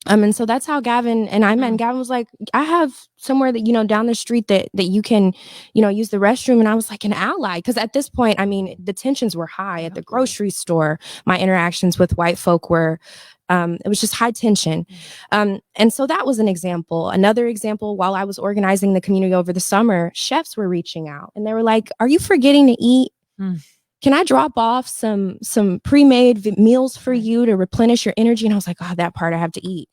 [SPEAKER 5] And so that's how Gavin and I met. And Gavin was like, I have somewhere that, down the street that you can, use the restroom. And I was like, an ally. Because at this point, I mean, the tensions were high at the grocery store. My interactions with white folk were, it was just high tension. And so that was an example. Another example, while I was organizing the community over the summer, chefs were reaching out and they were like, are you forgetting to eat? Can I drop off some pre-made meals for you to replenish your energy? And I was like, oh, that part I have to eat.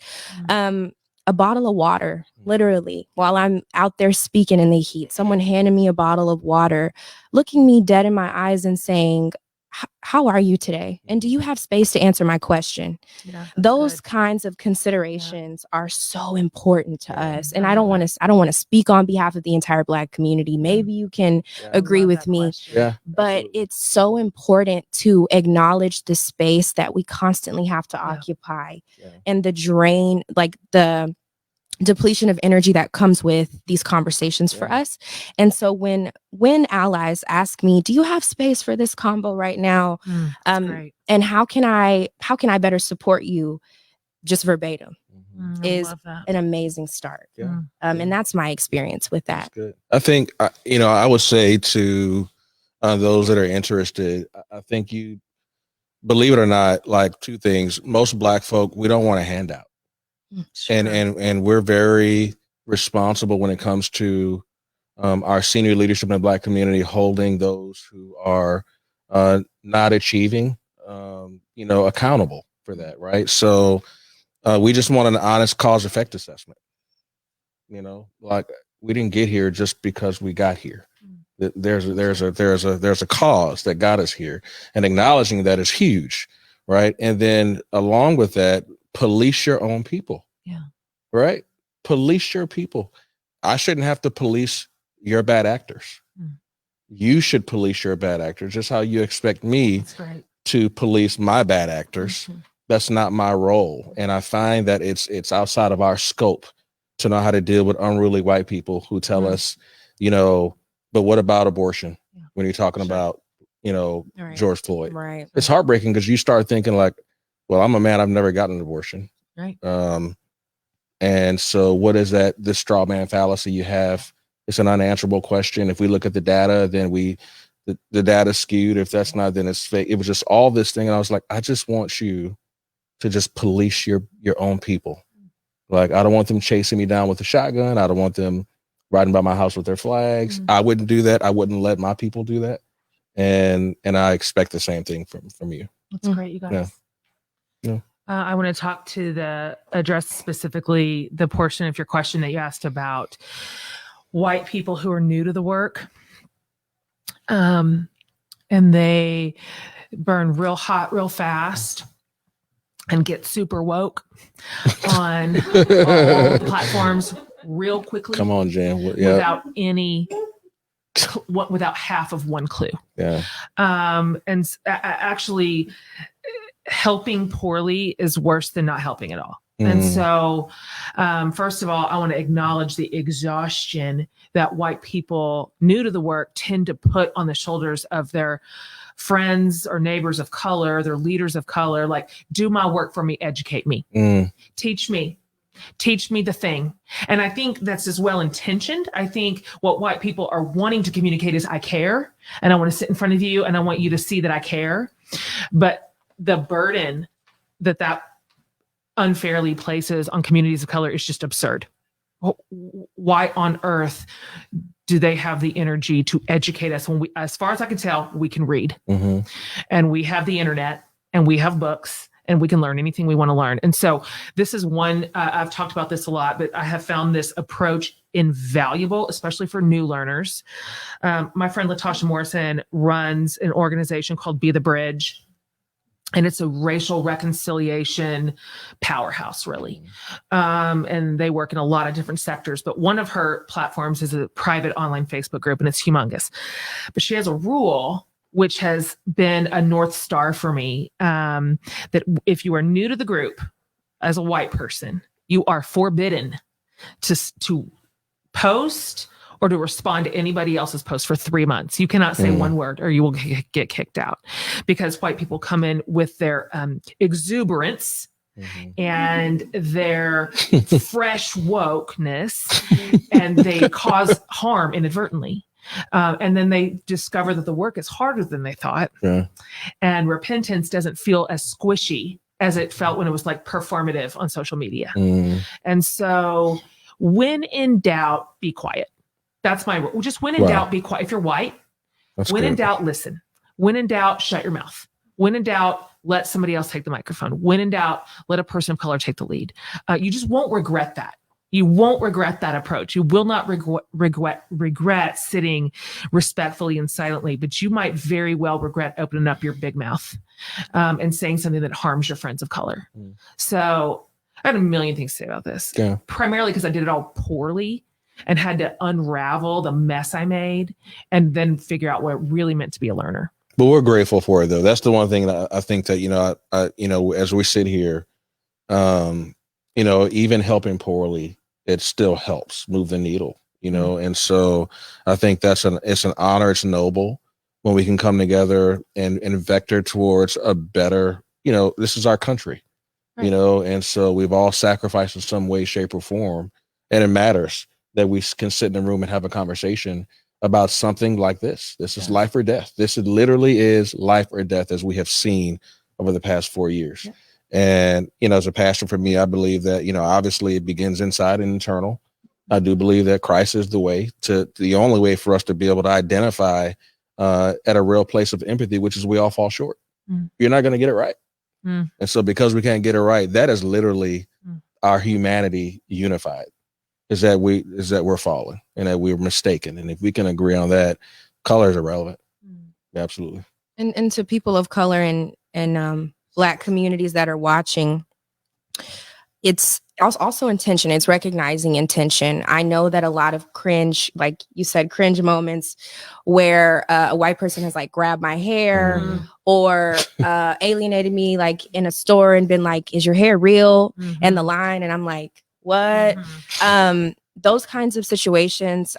[SPEAKER 5] A bottle of water, literally, while I'm out there speaking in the heat, someone handed me a bottle of water, looking me dead in my eyes and saying, how are you today? And do you have space to answer my question? Those kinds of considerations are so important to us. And I don't want to speak on behalf of the entire Black community. Maybe you can agree with me, but it's so important to acknowledge the space that we constantly have to occupy and the drain, like the depletion of energy that comes with these conversations for us. And so when allies ask me, do you have space for this combo right now? And how can I better support you, just verbatim is an amazing start. And that's my experience with that.
[SPEAKER 4] I think, I would say to those that are interested, I think you, believe it or not, like two things. Most Black folk, we don't want a handout. And we're very responsible when it comes to our senior leadership in the Black community, holding those who are not achieving, accountable for that, right? So we just want an honest cause effect assessment. Like we didn't get here just because we got here. There's a cause that got us here, and acknowledging that is huge, right? And then along with that, police your own people. Right? Police your people. I shouldn't have to police your bad actors. You should police your bad actors, just how you expect me to police my bad actors. That's not my role. And I find that it's outside of our scope to know how to deal with unruly white people who tell us, but what about abortion? When you're talking about, George Floyd.
[SPEAKER 5] Right.
[SPEAKER 4] It's heartbreaking because you start thinking like, well, I'm a man, I've never gotten an abortion.
[SPEAKER 6] Right.
[SPEAKER 4] And so what is that? This straw man fallacy you have? It's an unanswerable question. If we look at the data, then the data's skewed. If that's not, then it's fake. It was just all this thing. And I was like, I just want you to just police your own people. Like, I don't want them chasing me down with a shotgun. I don't want them riding by my house with their flags. I wouldn't do that. I wouldn't let my people do that. And I expect the same thing from you.
[SPEAKER 6] That's great, you guys. I want to address specifically the portion of your question that you asked about white people who are new to the work. And they burn real hot, real fast and get super woke on all platforms real quickly.
[SPEAKER 4] Come on, Jan.
[SPEAKER 6] Without half of one clue. And actually, helping poorly is worse than not helping at all. And so, first of all, I want to acknowledge the exhaustion that white people new to the work tend to put on the shoulders of their friends or neighbors of color, their leaders of color, like, do my work for me, educate me, teach me the thing. And I think that's as well intentioned. I think what white people are wanting to communicate is I care, and I want to sit in front of you and I want you to see that I care. But the burden that unfairly places on communities of color is just absurd. Why on earth do they have the energy to educate us when as far as I can tell, we can read and we have the internet and we have books and we can learn anything we want to learn. And so this is one, I've talked about this a lot, but I have found this approach invaluable, especially for new learners. My friend Latasha Morrison runs an organization called Be the Bridge. And it's a racial reconciliation powerhouse, really. And they work in a lot of different sectors. But one of her platforms is a private online Facebook group, and it's humongous. But she has a rule, which has been a North Star for me, that if you are new to the group as a white person, you are forbidden to post or to respond to anybody else's post for 3 months. You cannot say one word or you will get kicked out, because white people come in with their exuberance and their fresh wokeness, and they cause harm inadvertently. And then they discover that the work is harder than they thought.
[SPEAKER 4] Yeah.
[SPEAKER 6] And repentance doesn't feel as squishy as it felt when it was like performative on social media. And so when in doubt, be quiet. That's my rule. Just when in doubt, be quiet. If you're white, when in doubt, listen. When in doubt, shut your mouth. When in doubt, let somebody else take the microphone. When in doubt, let a person of color take the lead. You just won't regret that. You won't regret that approach. You will not regret sitting respectfully and silently, but you might very well regret opening up your big mouth and saying something that harms your friends of color. So I had a million things to say about this, primarily because I did it all poorly and had to unravel the mess I made and then figure out what it really meant to be a learner.
[SPEAKER 4] But we're grateful for it, though. That's the one thing that I think that, as we sit here, even helping poorly, it still helps move the needle, and so I think it's an honor. It's noble when we can come together and vector towards a better, this is our country, and so we've all sacrificed in some way, shape, or form. And it matters that we can sit in a room and have a conversation about something like this. This is life or death. This literally is life or death, as we have seen over the past 4 years. Yeah. And, as a pastor, for me, I believe that, obviously it begins inside and internal. I do believe that Christ is the only way for us to be able to identify at a real place of empathy, which is we all fall short. You're not going to get it right. And so because we can't get it right, that is literally our humanity unified, is that we're fallen and that we're mistaken. And if we can agree on that, color is irrelevant. Absolutely.
[SPEAKER 5] And to people of color and Black communities that are watching, it's also intention. It's recognizing intention. I know that a lot of cringe, like you said, cringe moments where a white person has like grabbed my hair or alienated me like in a store and been like, is your hair real? And the line, and I'm like, what? Those kinds of situations,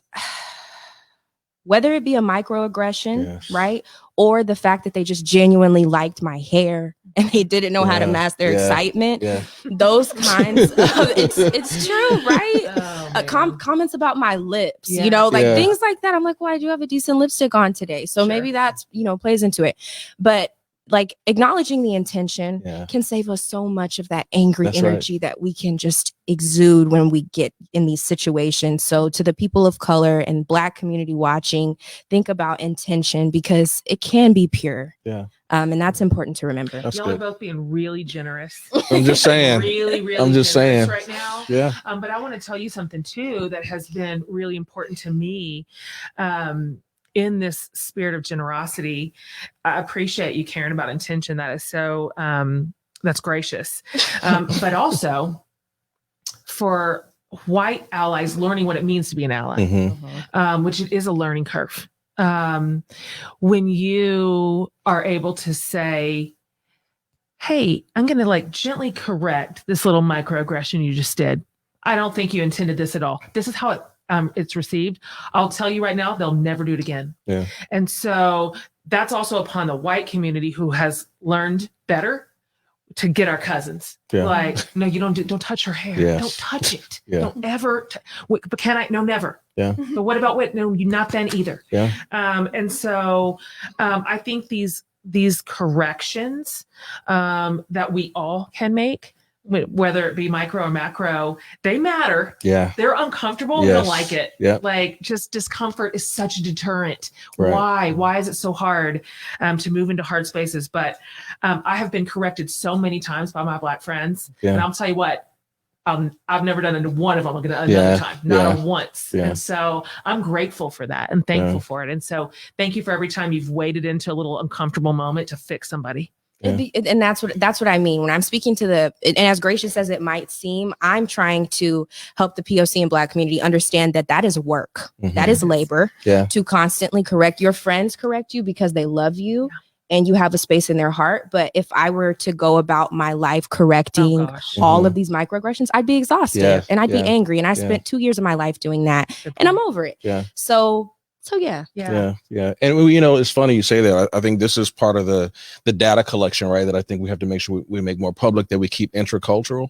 [SPEAKER 5] whether it be a microaggression, right? Or the fact that they just genuinely liked my hair and they didn't know how to mask their excitement. Those kinds of, it's true, right? Comments about my lips, things like that. I'm like, well, I do have a decent lipstick on today. So maybe that's, plays into it. But like acknowledging the intention can save us so much of that angry energy that we can just exude when we get in these situations. So to the people of color and Black community watching, think about intention because it can be pure. And that's important to remember.
[SPEAKER 6] Y'all are both being really generous.
[SPEAKER 4] I'm just saying.
[SPEAKER 6] really
[SPEAKER 4] I'm just saying
[SPEAKER 6] right now. But I want to tell you something too that has been really important to me. In this spirit of generosity, I appreciate you caring about intention. That is so, that's gracious. But also for white allies learning what it means to be an ally, which is a learning curve. When you are able to say, hey, I'm going to like gently correct this little microaggression you just did. I don't think you intended this at all. This is how it's received. I'll tell you right now, they'll never do it again. And so that's also upon the white community who has learned better to get our cousins. Like, no, you don't touch her hair. Don't touch it. Don't ever. But can I? No, never. But what about what? No, you not then either. And so I think these corrections that we all can make, whether it be micro or macro, they matter. They're uncomfortable. We don't like it. Like just discomfort is such a deterrent. Why is it so hard to move into hard spaces? But I have been corrected so many times by my Black friends. And I'll tell you what, I've never done it one of them another time, not once. And so I'm grateful for that and thankful for it. And so thank you for every time you've waded into a little uncomfortable moment to fix somebody.
[SPEAKER 5] And that's what I mean when I'm speaking to and as gracious as it might seem, I'm trying to help the POC and Black community understand that is work. That is labor to constantly correct. Your friends correct you because they love you and you have a space in their heart. But if I were to go about my life correcting all of these microaggressions, I'd be exhausted and I'd be angry. And I spent 2 years of my life doing that and I'm over it. So So yeah.
[SPEAKER 4] Yeah. And it's funny you say that. I think this is part of the data collection, right? That I think we have to make sure we make more public, that we keep intercultural.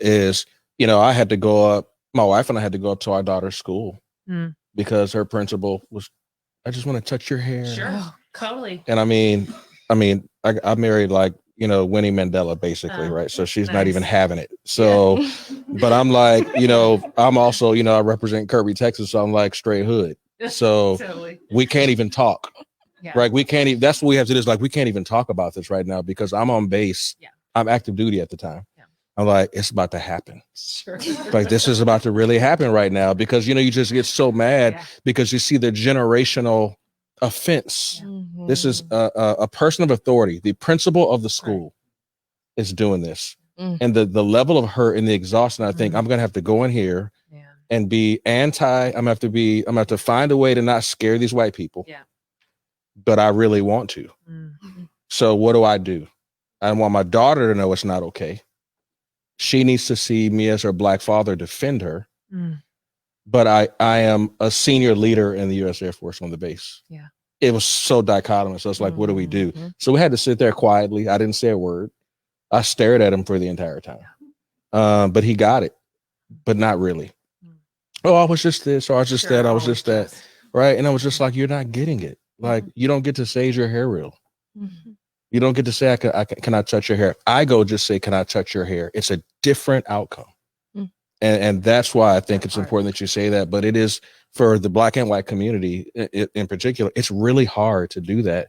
[SPEAKER 4] Is, I had to go up, my wife and I had to go up to our daughter's school because her principal was, I just want to touch your hair.
[SPEAKER 6] Sure. Totally.
[SPEAKER 4] And I mean, I married like, Winnie Mandela basically, right? So she's not even having it. So, but I'm like, I'm also, I represent Kirby, Texas. So I'm like straight hood. So
[SPEAKER 6] Totally.
[SPEAKER 4] we can't even talk, right? We can't even, that's what we have to do, is like, we can't even talk about this right now because I'm on base.
[SPEAKER 6] Yeah.
[SPEAKER 4] I'm active duty at the time. Yeah. I'm like, it's about to happen.
[SPEAKER 6] Sure.
[SPEAKER 4] Like, this is about to really happen right now because, you just get so mad because you see the generational offense.
[SPEAKER 5] Mm-hmm.
[SPEAKER 4] This is a person of authority. The principal of the school is doing this. And the level of hurt and the exhaustion, I think I'm going to have to go in here and be I'm going to have to find a way to not scare these white people.
[SPEAKER 6] Yeah.
[SPEAKER 4] But I really want to. So what do? I want my daughter to know it's not okay. She needs to see me as her Black father defend her. But I am a senior leader in the U.S. Air Force on the base. Yeah. It was so dichotomous. So it's like, what do we do? So we had to sit there quietly. I didn't say a word. I stared at him for the entire time. But he got it, but not really. Oh, I was just this, or I was just that, I was just that. Right. And I was just like, you're not getting it. Like, you don't get to say, is your hair real? You don't get to say, can I touch your hair? I go just say, can I touch your hair? It's a different outcome. And that's why I think it's important that you say that. But it is, for the Black and white community in particular, it's really hard to do that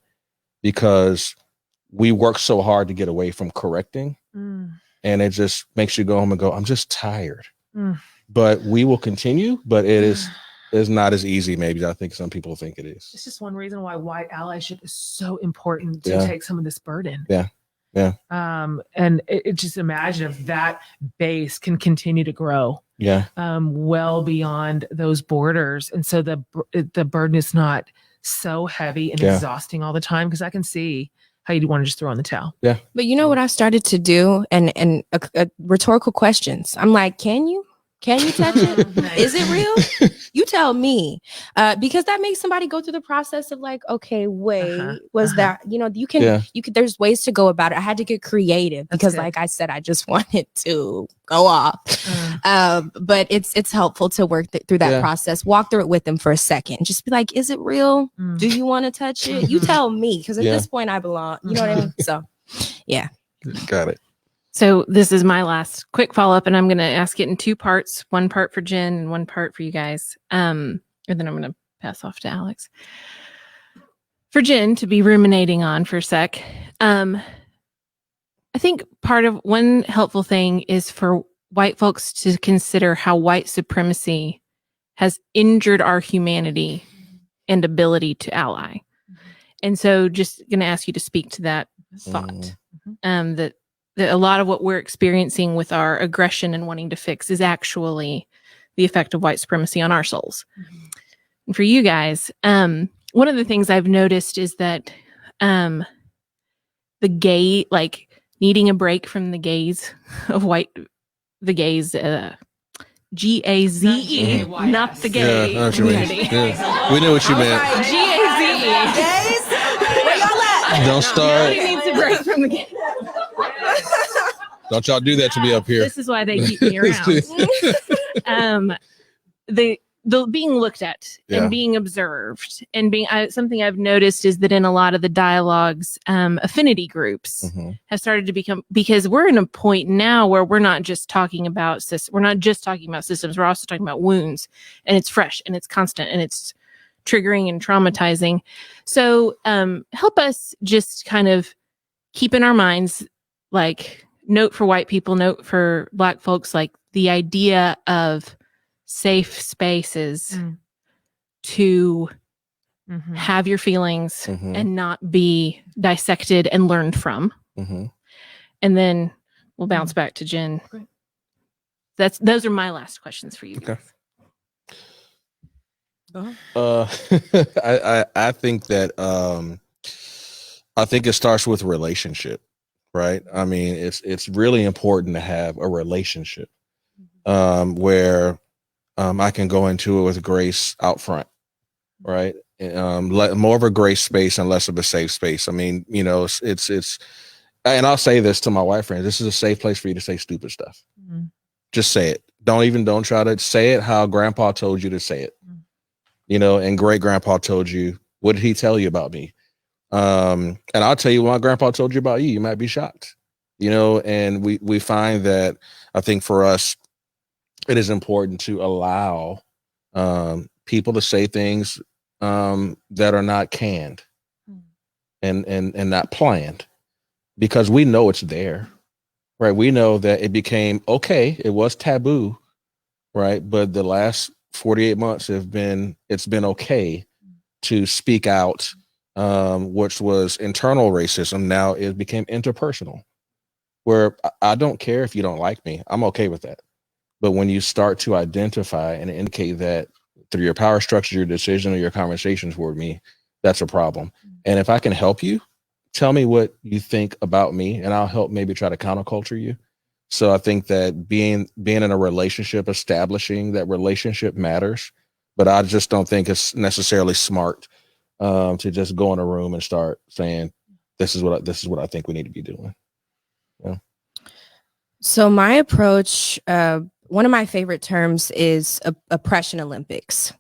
[SPEAKER 4] because we work so hard to get away from correcting. And it just makes you go home and go, I'm just tired. But we will continue. But it is not as easy, maybe, as I think some people think it is.
[SPEAKER 6] It's just one reason why white allyship is so important to take some of this burden.
[SPEAKER 4] Yeah.
[SPEAKER 6] And it just imagine if that base can continue to grow.
[SPEAKER 4] Yeah.
[SPEAKER 6] Well beyond those borders, and so the burden is not so heavy and exhausting all the time. Because I can see how you want to just throw in the towel. Yeah.
[SPEAKER 5] But you know what I started to do, and rhetorical questions. I'm like, can you touch it?
[SPEAKER 6] Nice.
[SPEAKER 5] Is it real? You tell me, because that makes somebody go through the process of like, okay, wait, was that, you can, there's ways to go about it. I had to get creative because like I said, I just wanted to go off. But it's helpful to work through that process, walk through it with them for a second. Just be like, is it real? Do you want to touch it? You tell me, because at this point I belong. You know what I mean? So, yeah.
[SPEAKER 4] Got it.
[SPEAKER 2] So this is my last quick follow-up, and I'm going to ask it in two parts, one part for Jen and one part for you guys. And then I'm going to pass off to Alex. For Jen to be ruminating on for a sec, I think part of one helpful thing is for white folks to consider how white supremacy has injured our humanity and ability to ally. And so just going to ask you to speak to that thought, that a lot of what we're experiencing with our aggression and wanting to fix is actually the effect of white supremacy on our souls. And for you guys, one of the things I've noticed is that the needing a break from the gaze of the gaze, G-A-Z-E, not the gay community.
[SPEAKER 4] Yeah. We knew what you meant.
[SPEAKER 2] G-A-Z-E.
[SPEAKER 5] Gays? Where y'all at?
[SPEAKER 4] Don't start.
[SPEAKER 2] Nobody needs a break from the gaze.
[SPEAKER 4] Don't y'all do that to me up here.
[SPEAKER 2] This is why they keep me around. The being looked at and being observed and being something I've noticed is that in a lot of the dialogues, affinity groups have started to become, because we're in a point now where we're not just talking about systems, we're also talking about wounds, and it's fresh and it's constant and it's triggering and traumatizing. So help us just kind of keep in our minds, like, note for white people, note for Black folks, like the idea of safe spaces to have your feelings and not be dissected and learned from. And then we'll bounce back to Jen. Those are my last questions for you.
[SPEAKER 4] Okay. I think that I think it starts with relationship, right? I mean, it's really important to have a relationship where I can go into it with grace out front, right? More of a grace space and less of a safe space. I mean, you know, it's and I'll say this to my white friends: this is a safe place for you to say stupid stuff.
[SPEAKER 6] Mhm.
[SPEAKER 4] Just say it. Don't try to say it how grandpa told you to say it. You know, and great grandpa told you. What did he tell you about me? And I'll tell you what my grandpa told you about you. You might be shocked. You know, and we find that I think for us, it is important to allow people to say things that are not canned and not planned, because we know it's there, right? We know that it became okay. It was taboo, right? But the last 48 months it's been okay to speak out, which was internal racism. Now it became interpersonal, where I don't care if you don't like me. I'm okay with that. But when you start to identify and indicate that through your power structure, your decision, or your conversations with me, that's a problem. And if I can help you, tell me what you think about me, and I'll help maybe try to counterculture you. So I think that being in a relationship, establishing that relationship matters, but I just don't think it's necessarily smart to just go in a room and start saying, this is what I think we need to be doing. Yeah.
[SPEAKER 5] So my approach, one of my favorite terms is oppression Olympics.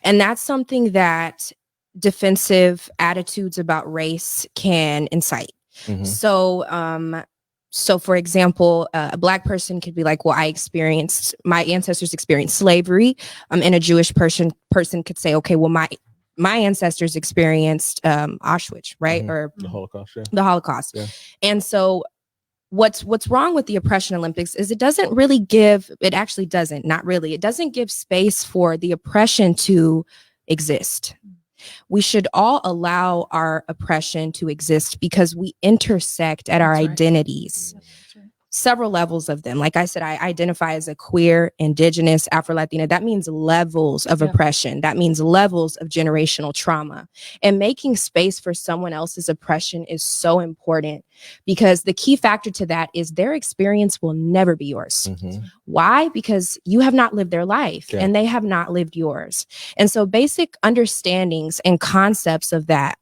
[SPEAKER 5] And that's something that defensive attitudes about race can incite.
[SPEAKER 4] Mhm.
[SPEAKER 5] So for example, a Black person could be like, well, my ancestors experienced slavery. And a Jewish person could say, okay, well, my ancestors experienced Auschwitz, right?
[SPEAKER 4] Mhm.
[SPEAKER 5] Or
[SPEAKER 4] The Holocaust. Yeah.
[SPEAKER 5] the Holocaust.
[SPEAKER 4] Yeah.
[SPEAKER 5] And so what's wrong with the oppression Olympics is it doesn't give space for the oppression to exist. We should all allow our oppression to exist because we intersect at our identities. Several levels of them. Like I said, I identify as a queer, indigenous, Afro-Latina. That means levels of oppression. That means levels of generational trauma. And making space for someone else's oppression is so important, because the key factor to that is their experience will never be yours.
[SPEAKER 4] Mhm.
[SPEAKER 5] Why? Because you have not lived their life and they have not lived yours. And so basic understandings and concepts of that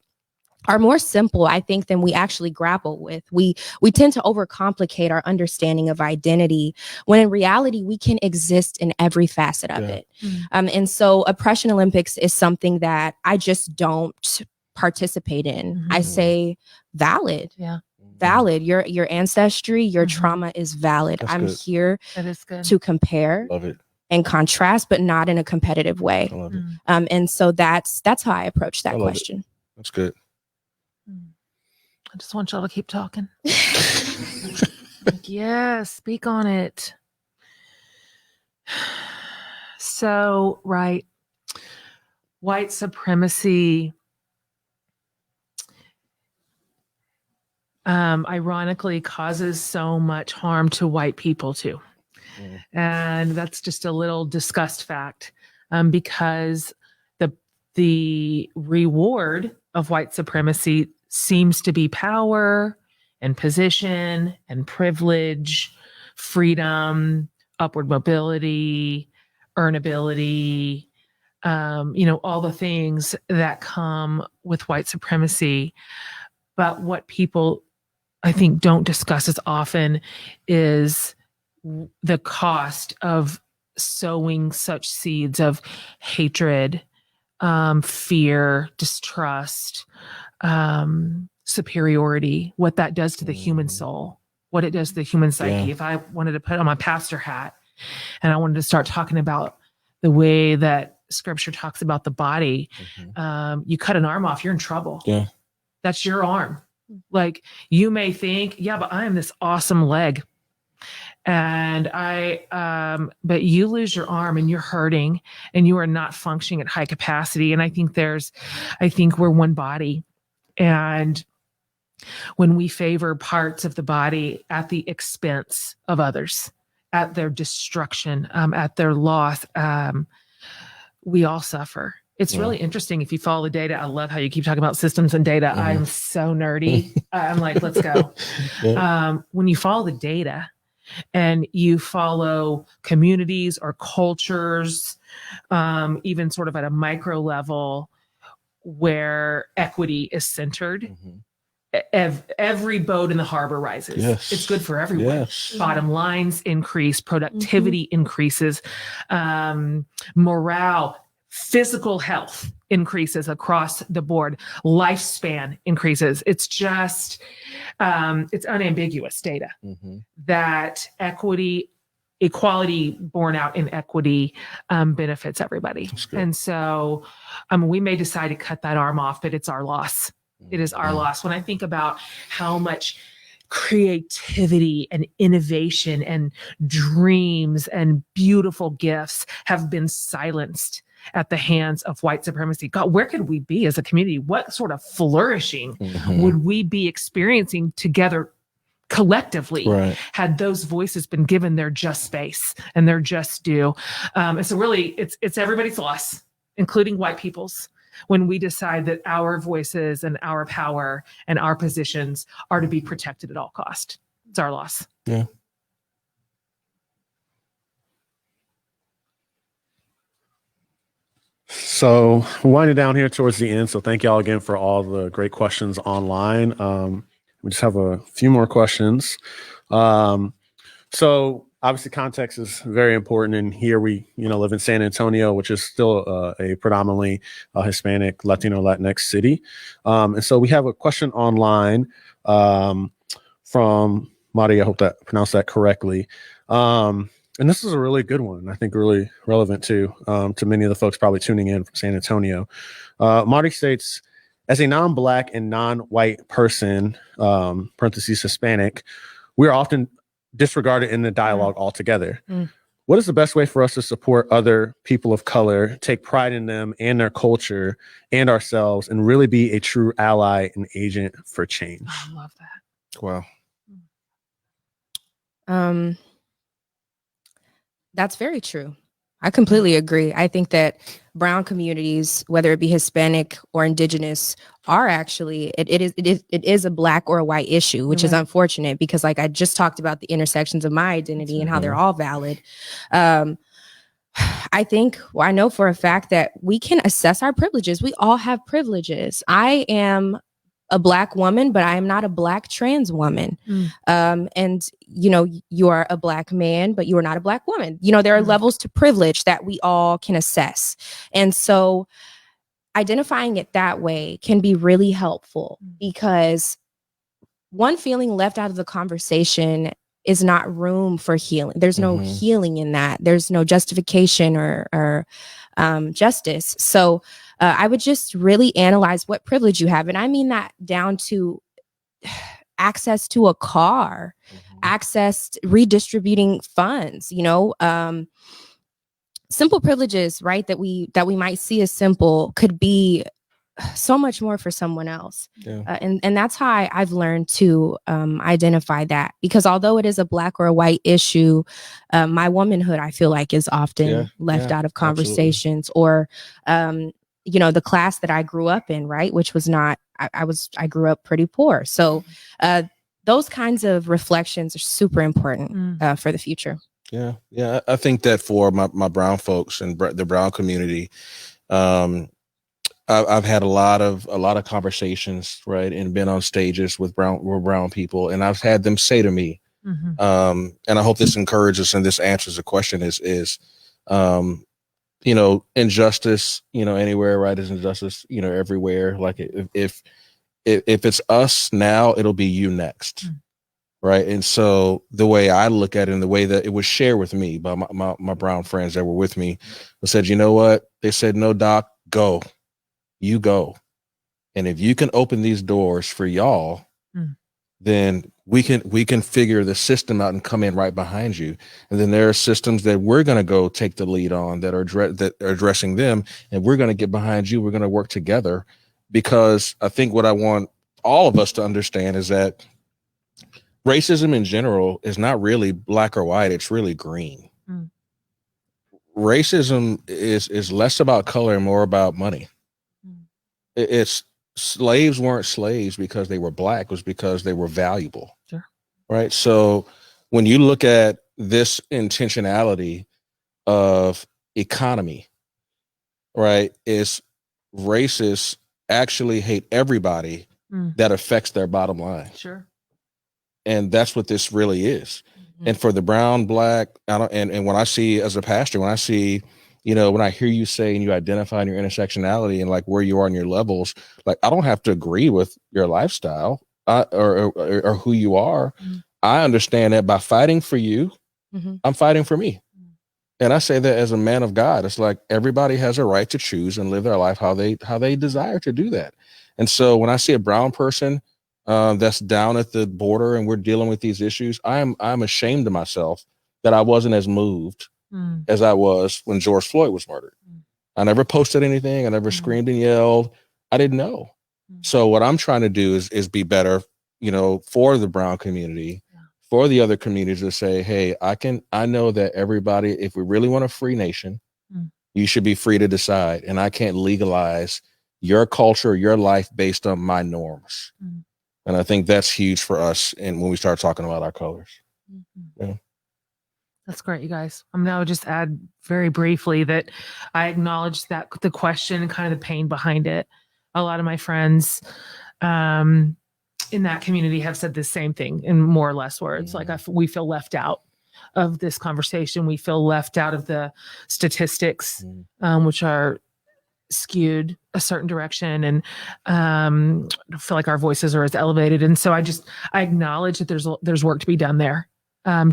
[SPEAKER 5] are more simple, I think, than we actually grapple with. We tend to overcomplicate our understanding of identity, when in reality, we can exist in every facet of it. And so oppression Olympics is something that I just don't participate in. I say valid. Valid. Your ancestry, your trauma is valid.
[SPEAKER 4] That's
[SPEAKER 5] I'm
[SPEAKER 4] good.
[SPEAKER 5] here
[SPEAKER 6] That is good.
[SPEAKER 5] to compare
[SPEAKER 4] Love it.
[SPEAKER 5] and contrast, but not in a competitive way.
[SPEAKER 4] I love it.
[SPEAKER 5] And so that's how I approach that
[SPEAKER 4] I love it.
[SPEAKER 5] question.
[SPEAKER 4] That's good.
[SPEAKER 6] I just want y'all to keep talking. Like, yes, speak on it. So, right. White supremacy, ironically, causes so much harm to white people too. And that's just a little discussed fact, because the reward of white supremacy seems to be power and position and privilege, freedom, upward mobility, earnability, all the things that come with white supremacy. But what people, I think, don't discuss as often is the cost of sowing such seeds of hatred, fear, distrust, superiority, what that does to the human soul, what it does to the human psyche. If I wanted to put on my pastor hat and I wanted to start talking about the way that scripture talks about the body, you cut an arm off, you're in trouble. That's your arm. Like, you may think, but I am this awesome leg. And but you lose your arm and you're hurting and you are not functioning at high capacity. And I think we're one body. And when we favor parts of the body at the expense of others, at their destruction, at their loss, we all suffer. It's really interesting if you follow the data. I love how you keep talking about systems and data. I'm so nerdy. I'm like, let's go. When you follow the data, and you follow communities or cultures, even sort of at a micro level where equity is centered, every boat in the harbor rises.
[SPEAKER 4] Yes.
[SPEAKER 6] It's good for everyone.
[SPEAKER 4] Yes.
[SPEAKER 6] Bottom lines increase, productivity increases, morale, physical health increases across the board, lifespan increases. It's just, it's unambiguous data that equality borne out in equity benefits everybody. And so we may decide to cut that arm off, but it's our loss. It is our loss. When I think about how much creativity and innovation and dreams and beautiful gifts have been silenced at the hands of white supremacy. God, where could we be as a community? What sort of flourishing would we be experiencing together collectively had those voices been given their just space and their just due? And so really it's everybody's loss, including white people's, when we decide that our voices and our power and our positions are to be protected at all cost. It's our loss.
[SPEAKER 4] Yeah.
[SPEAKER 3] So winding down here towards the end. So thank y'all again for all the great questions online. We just have a few more questions. So obviously context is very important. And here we, live in San Antonio, which is still a predominantly Hispanic, Latino, Latinx city. And so we have a question online from Mari. I hope that I pronounced that correctly. And this is a really good one. I think really relevant to many of the folks probably tuning in from San Antonio. Marty states, as a non-Black and non-white person, parentheses Hispanic, we are often disregarded in the dialogue altogether. What is the best way for us to support other people of color, take pride in them and their culture and ourselves, and really be a true ally and agent for change?
[SPEAKER 6] I love that.
[SPEAKER 4] Wow.
[SPEAKER 5] That's very true. I completely agree. I think that brown communities, whether it be Hispanic or indigenous, are actually it is a Black or a white issue, which is unfortunate because, like I just talked about, the intersections of my identity and how they're all valid. I know for a fact that we can assess our privileges. We all have privileges. I am a Black woman, but I am not a Black trans woman. And, you are a Black man, but you are not a Black woman. There are levels to privilege that we all can assess. And so identifying it that way can be really helpful, because one feeling left out of the conversation is not room for healing. There's no healing in that. There's no justification or justice. So I would just really analyze what privilege you have. And I mean that down to access to a car, access to redistributing funds, simple privileges, right? That we might see as simple could be so much more for someone else. And that's how I've learned to identify that, because although it is a Black or a white issue, my womanhood, I feel like, is often left out of conversations, or the class that I grew up in, right? Which was not, I grew up pretty poor. So those kinds of reflections are super important for the future.
[SPEAKER 4] Yeah. I think that for my brown folks and the brown community, I've had a lot of conversations, right, and been on stages with brown people, and I've had them say to me, and I hope this encourages and this answers the question is injustice, anywhere, right, is injustice, everywhere. Like if it's us now, it'll be you next. Right. And so the way I look at it, and the way that it was shared with me by my brown friends that were with me, said, you know what? They said, no, Doc, go. You go. And if you can open these doors for y'all, then we can figure the system out and come in right behind you. And then there are systems that we're going to go take the lead on that are addressing them. And we're going to get behind you. We're going to work together, because I think what I want all of us to understand is that racism in general is not really black or white. It's really green. Racism is less about color and more about money. It's slaves weren't slaves because they were black. It was because they were valuable. Sure. Right. So when you look at this intentionality of economy, right, is racists actually hate everybody that affects their bottom line.
[SPEAKER 6] Sure.
[SPEAKER 4] And that's what this really is. And for the brown, black, and when I see, as a pastor, when I see, when I hear you say and you identify in your intersectionality and like where you are in your levels, like I don't have to agree with your lifestyle or who you are. I understand that by fighting for you, I'm fighting for me. And I say that as a man of God. It's like everybody has a right to choose and live their life how they desire to do that. And so when I see a brown person that's down at the border and we're dealing with these issues, I'm ashamed of myself that I wasn't as moved as I was when George Floyd was murdered. I never posted anything. I never screamed and yelled. I didn't know. So what I'm trying to do is be better, for the brown community, for the other communities, to say, hey, I know that everybody, if we really want a free nation, you should be free to decide. And I can't legalize your culture, your life based on my norms. And I think that's huge for us. And when we start talking about our colors. Yeah.
[SPEAKER 6] That's great, you guys. I'm now just add very briefly that I acknowledge that the question and kind of the pain behind it. A lot of my friends in that community have said the same thing in more or less words. Like we feel left out of this conversation. We feel left out of the statistics, which are skewed a certain direction, and feel like our voices are as elevated. And so I acknowledge that there's work to be done there.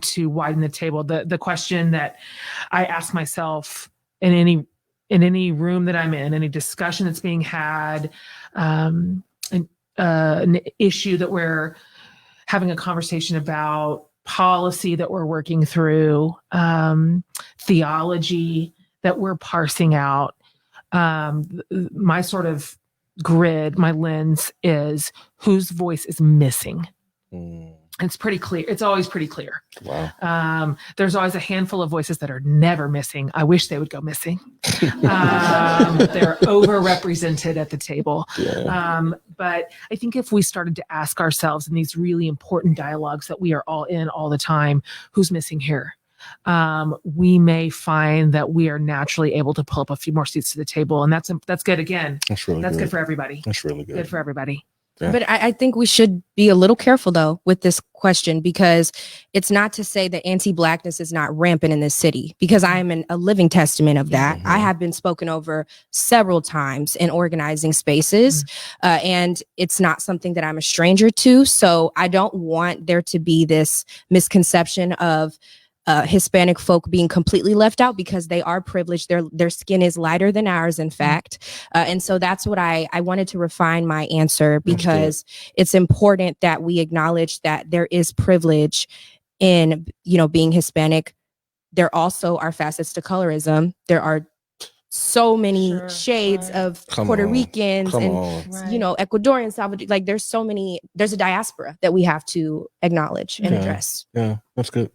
[SPEAKER 6] To widen the table. The question that I ask myself in any room that I'm in, any discussion that's being had, an issue that we're having a conversation about, policy that we're working through, theology that we're parsing out, my sort of grid, my lens is whose voice is missing. It's pretty clear. It's always pretty clear.
[SPEAKER 4] Wow.
[SPEAKER 6] There's always a handful of voices that are never missing. I wish they would go missing. They're overrepresented at the table.
[SPEAKER 4] Yeah.
[SPEAKER 6] But I think if we started to ask ourselves in these really important dialogues that we are all in all the time, who's missing here? We may find that we are naturally able to pull up a few more seats to the table. And that's good. Again,
[SPEAKER 4] that's really
[SPEAKER 6] good for everybody.
[SPEAKER 4] That's really good.
[SPEAKER 6] Good for everybody.
[SPEAKER 4] Yeah.
[SPEAKER 5] But I think we should be a little careful, though, with this question, because it's not to say that anti-Blackness is not rampant in this city, because I am a living testament of that. I have been spoken over several times in organizing spaces, and it's not something that I'm a stranger to. So I don't want there to be this misconception of Hispanic folk being completely left out, because they are privileged. Their skin is lighter than ours, in fact. And so that's what I wanted to refine my answer, because it's important that we acknowledge that there is privilege in, being Hispanic. There also are facets to colorism. There are so many shades of Puerto Ricans and, Ecuadorian, Salvador. Like there's a diaspora that we have to acknowledge and address.
[SPEAKER 4] Yeah, that's good.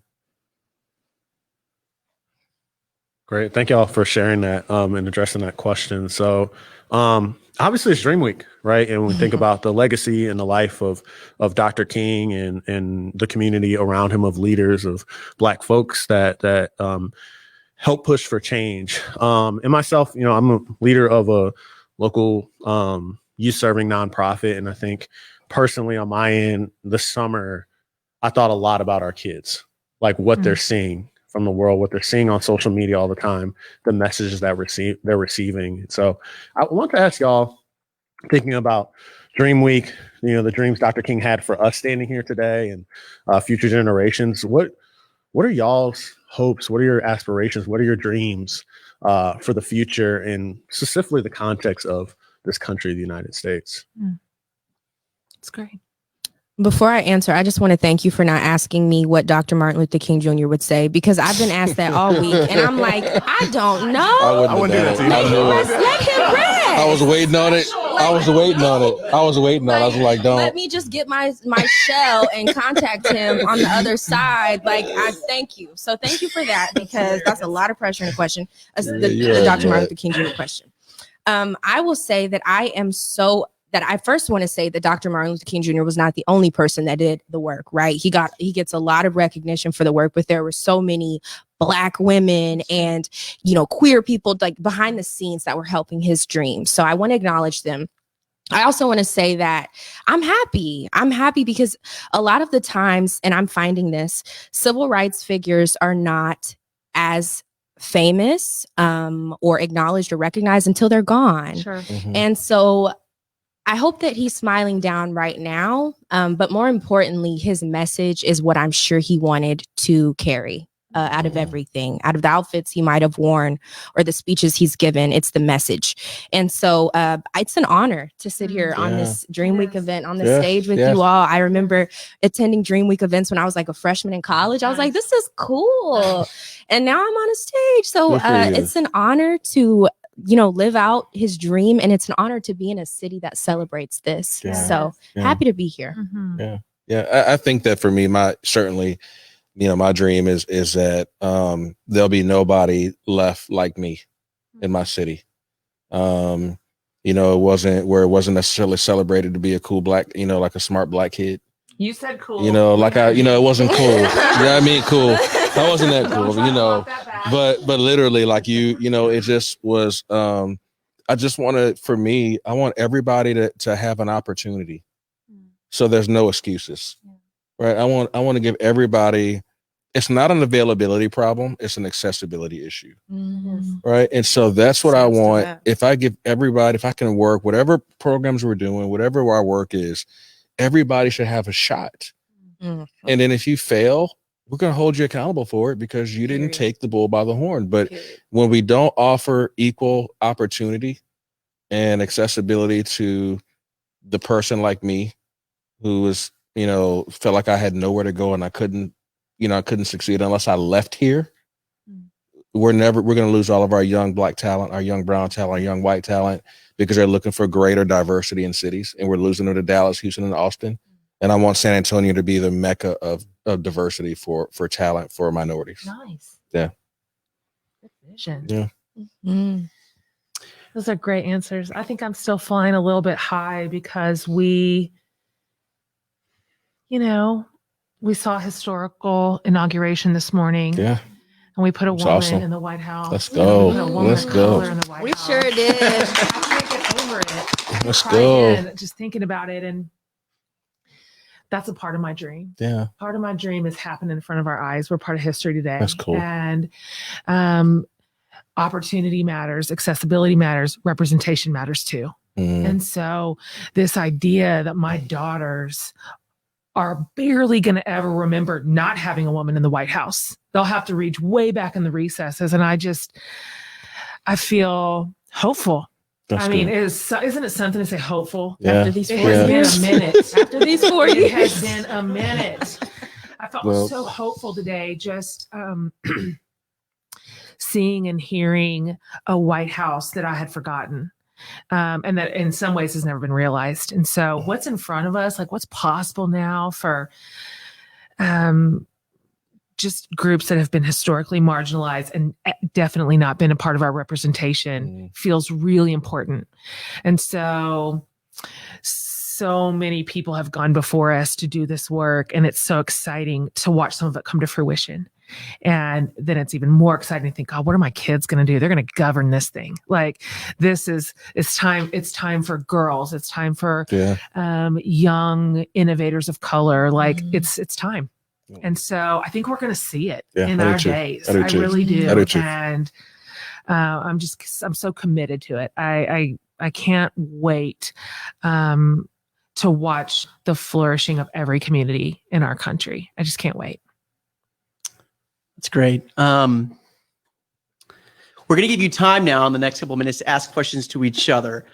[SPEAKER 3] Great. Thank y'all for sharing that and addressing that question. So obviously it's DreamWeek, right? And we think about the legacy and the life of Dr. King and the community around him, of leaders, of Black folks that help push for change. And myself, I'm a leader of a local youth serving nonprofit. And I think personally on my end, this summer, I thought a lot about our kids, like what they're seeing from the world, what they're seeing on social media all the time, the messages that they're receiving. So I want to ask y'all, thinking about DreamWeek, the dreams Dr. King had for us standing here today and future generations. What are y'all's hopes? What are your aspirations? What are your dreams for the future, and specifically the context of this country, the United States?
[SPEAKER 6] It's great.
[SPEAKER 5] Before I answer, I just want to thank you for not asking me what Dr. Martin Luther King Jr. would say, because I've been asked that all week, and I'm like, I don't know.
[SPEAKER 4] I wouldn't do that to you.
[SPEAKER 5] Let him rest.
[SPEAKER 4] I was waiting on it. I was waiting on it. I was like, don't.
[SPEAKER 5] Let me just get my shell and contact him on the other side. Like, I thank you. So thank you for that, because that's a lot of pressure in a question. The Dr. Martin Luther King Jr. question. I will say that I am so that I first want to say that Dr. Martin Luther King Jr. was not the only person that did the work, right? He gets a lot of recognition for the work, but there were so many Black women and, queer people like behind the scenes that were helping his dream. So I want to acknowledge them. I also want to say that I'm happy. I'm happy because a lot of the times, and I'm finding this, civil rights figures are not as famous or acknowledged or recognized until they're gone.
[SPEAKER 6] Sure.
[SPEAKER 4] Mhm.
[SPEAKER 5] And so I hope that he's smiling down right now. But more importantly, his message is what I'm sure he wanted to carry. Out of everything, out of the outfits he might have worn or the speeches he's given, it's the message. And so it's an honor to sit here on this DreamWeek event on the stage with you all. I remember attending DreamWeek events when I was like a freshman in college. I was like, this is cool. And now I'm on a stage. So it's an honor to live out his dream. And it's an honor to be in a city that celebrates this. So happy to be here.
[SPEAKER 6] Mm-hmm.
[SPEAKER 4] Yeah. I think that for me, my dream is that there'll be nobody left like me in my city. It wasn't necessarily celebrated to be a cool Black, like a smart Black kid.
[SPEAKER 6] You said cool.
[SPEAKER 4] It wasn't cool. Cool. I wasn't that cool, but literally it just was, I just I want everybody to have an opportunity. So there's no excuses, right? I want to give everybody, it's not an availability problem, it's an accessibility issue, right? And so that's what I want. If I give everybody, if I can work, whatever programs we're doing, whatever our work is, everybody should have a shot. And then if you fail, we're going to hold you accountable for it because you didn't take the bull by the horn. But when we don't offer equal opportunity and accessibility to the person like me who was, felt like I had nowhere to go and I couldn't succeed unless I left here, we're going to lose all of our young Black talent, our young brown talent, our young white talent, because they're looking for greater diversity in cities. And we're losing them to Dallas, Houston, and Austin. And I want San Antonio to be the mecca of diversity for talent for minorities.
[SPEAKER 6] Nice.
[SPEAKER 4] Yeah.
[SPEAKER 6] Good vision.
[SPEAKER 4] Yeah.
[SPEAKER 5] Mm.
[SPEAKER 6] Those are great answers. I think I'm still flying a little bit high because we saw a historical inauguration this morning.
[SPEAKER 4] Yeah.
[SPEAKER 6] And we put a
[SPEAKER 4] It's
[SPEAKER 6] woman
[SPEAKER 4] awesome.
[SPEAKER 6] in the White House.
[SPEAKER 4] Let's go.
[SPEAKER 6] We put a woman
[SPEAKER 4] Let's
[SPEAKER 6] of
[SPEAKER 4] go.
[SPEAKER 6] color in the White
[SPEAKER 5] We
[SPEAKER 6] House.
[SPEAKER 5] sure did.
[SPEAKER 6] I can't get over it.
[SPEAKER 4] Let's
[SPEAKER 6] Cry
[SPEAKER 4] go.
[SPEAKER 6] in, just thinking about it. And that's a part of my dream.
[SPEAKER 4] Yeah.
[SPEAKER 6] Part of my dream is happening in front of our eyes. We're part of history today.
[SPEAKER 4] That's cool.
[SPEAKER 6] And opportunity matters, accessibility matters, representation matters too. And so this idea that my daughters are barely going to ever remember not having a woman in the White House. They'll have to reach way back in the recesses. And I feel hopeful.
[SPEAKER 4] That's
[SPEAKER 6] isn't it something to say hopeful?
[SPEAKER 4] Yeah.
[SPEAKER 5] After these 4
[SPEAKER 6] It has
[SPEAKER 5] years.
[SPEAKER 6] been a minute.
[SPEAKER 5] After these 4
[SPEAKER 6] It
[SPEAKER 5] years.
[SPEAKER 6] has been a minute. I felt so hopeful today, just seeing and hearing a White House that I had forgotten. And that in some ways has never been realized. And so what's in front of us, like what's possible now for just groups that have been historically marginalized and definitely not been a part of our representation feels really important. And so many people have gone before us to do this work, and it's so exciting to watch some of it come to fruition. And then it's even more exciting to think, God, what are my kids going to do? They're going to govern this thing. Like it's time for girls. It's time for young innovators of color. Like it's time. And so I think we're going to see it in our days. I really do. And I'm so committed to it. I can't wait to watch the flourishing of every community in our country. I just can't wait.
[SPEAKER 1] That's great. We're going to give you time now in the next couple of minutes to ask questions to each other.